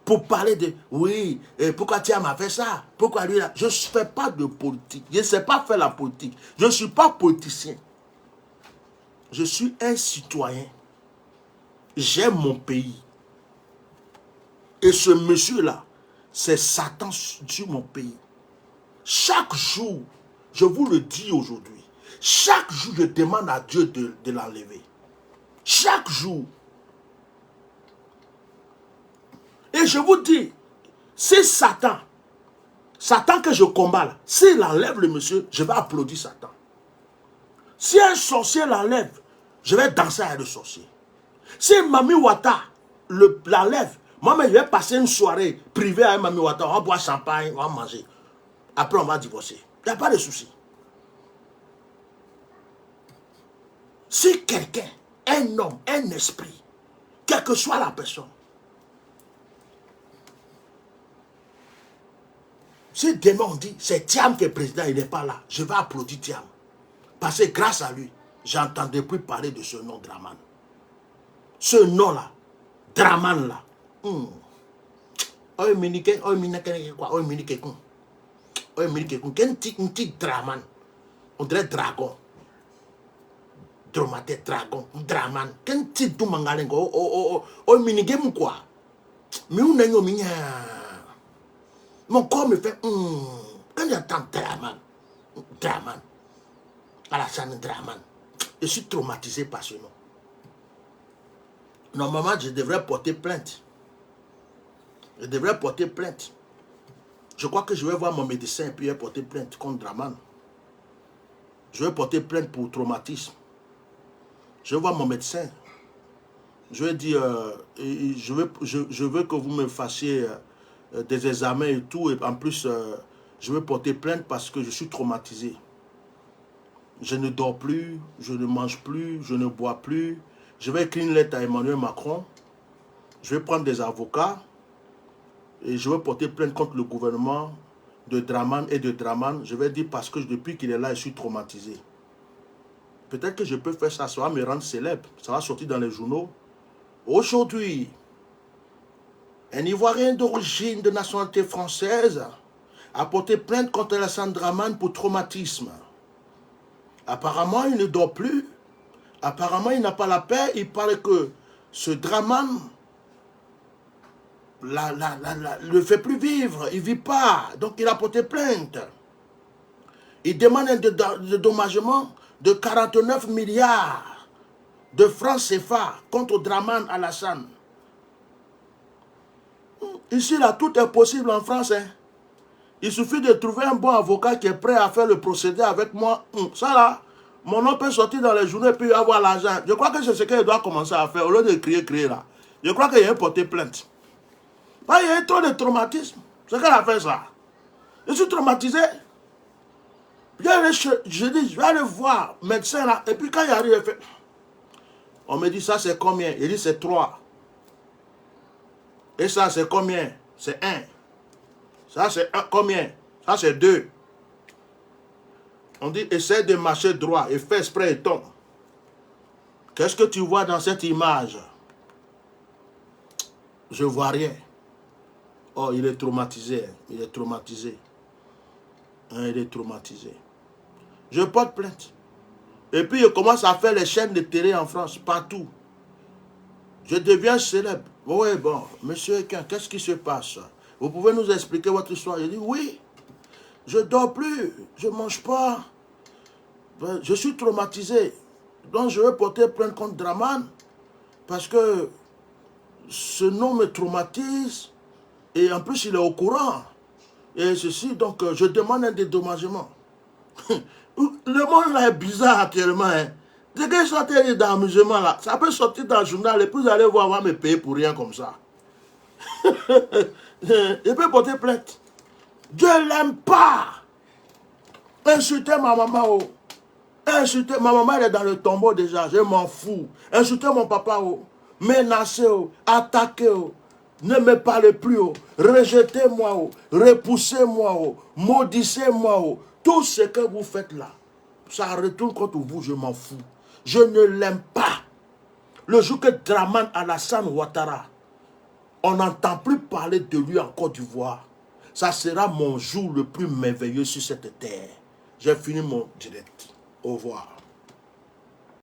pour parler de, oui, pourquoi Tiam a fait ça, pourquoi lui là, je ne fais pas de politique. Je ne sais pas faire la politique. Je ne suis pas politicien. Je suis un citoyen. J'aime mon pays. Et ce monsieur-là, c'est Satan sur mon pays. Chaque jour, je vous le dis aujourd'hui, chaque jour, je demande à Dieu de l'enlever. Chaque jour. Et je vous dis, c'est Satan que je combats là, s'il enlève le monsieur, je vais applaudir Satan. Si un sorcier l'enlève, je vais danser avec le sorcier. Si Mami Wata l'enlève, moi je vais passer une soirée privée avec Mami Wata, on va boire champagne, on va manger. Après on va divorcer. Il n'y a pas de souci. Si quelqu'un, un homme, un esprit, quelle que soit la personne, si demain on dit, c'est Tiam qui est président, il n'est pas là, je vais applaudir Tiam. Parce que grâce à lui, j'entendais plus parler de ce nom Draman. Ce nom-là, Draman là. On dirait dragon. Dromate dragon, Draman. Quel type de mangalengo? Oh, minigame quoi? Mais on a eu mon corps me fait. Quand j'entends Draman, Draman, Alassane Draman, je suis traumatisé par ce nom. Normalement, je devrais porter plainte. Je devrais porter plainte. Je crois que je vais voir mon médecin et puis je vais porter plainte contre Draman. Je vais porter plainte pour traumatisme. Je vais voir mon médecin. Je vais dire, je veux que vous me fassiez des examens et tout. Et en plus, je vais porter plainte parce que je suis traumatisé. Je ne dors plus, je ne mange plus, je ne bois plus. Je vais écrire une lettre à Emmanuel Macron. Je vais prendre des avocats. Et je vais porter plainte contre le gouvernement de Draman et de Draman. Je vais dire parce que depuis qu'il est là, je suis traumatisé. Peut-être que je peux faire ça, ça va me rendre célèbre. Ça va sortir dans les journaux. Aujourd'hui, un Ivoirien d'origine de nationalité française a porté plainte contre Alassane Draman pour traumatisme. Apparemment, il ne dort plus. Apparemment, il n'a pas la paix. Il paraît que ce Draman le fait plus vivre. Il ne vit pas. Donc, il a porté plainte. Il demande un dédommagement de 49 milliards de francs CFA contre Draman Alassane. Ici, là, tout est possible en France. Hein. Il suffit de trouver un bon avocat qui est prêt à faire le procédé avec moi. Ça là, mon nom peut sortir dans les journaux et puis avoir l'argent. Je crois que c'est ce qu'il doit commencer à faire au lieu de crier là. Je crois qu'il a porté plainte. Il y a trop de traumatisme. C'est qu'elle a fait ça. Je suis traumatisé. Je dis, je vais aller voir le médecin là. Et puis quand il arrive, il fait. On me dit, ça c'est combien? Il dit, c'est 3. Et ça c'est combien? C'est 1. Ça c'est combien? Ça c'est 2. On dit, essaie de marcher droit et fais exprès et tombe. Qu'est-ce que tu vois dans cette image? Je ne vois rien. Oh, il est traumatisé. Il est traumatisé. Il est traumatisé. Je porte plainte. Et puis, je commence à faire les chaînes de télé en France, partout. Je deviens célèbre. Oui, bon, monsieur Ekin, qu'est-ce qui se passe? Vous pouvez nous expliquer votre histoire? Je dis, oui, je ne dors plus, je ne mange pas. Je suis traumatisé. Donc, je vais porter plainte contre Draman parce que ce nom me traumatise. Et en plus, il est au courant. Et ceci, donc, je demande un dédommagement. Le monde là est bizarre actuellement. Hein. Dès que je sortais d'amusement là, ça peut sortir dans le journal et puis vous allez voir, on va me payer pour rien comme ça. Je peux porter plainte. Dieu l'aime pas. Insulter ma maman. Oh. Insulter ma maman, elle est dans le tombeau déjà. Je m'en fous. Insulter mon papa. Oh. Menacer. Oh. Attaquer. Oh. Ne me parlez plus. Oh. Rejetez-moi. Oh. Repoussez-moi. Oh. Maudissez-moi. Oh. Tout ce que vous faites là, ça retourne contre vous, je m'en fous. Je ne l'aime pas. Le jour que Dramane Alassane Ouattara, on n'entend plus parler de lui en Côte d'Ivoire, ça sera mon jour le plus merveilleux sur cette terre. J'ai fini mon direct. Au revoir.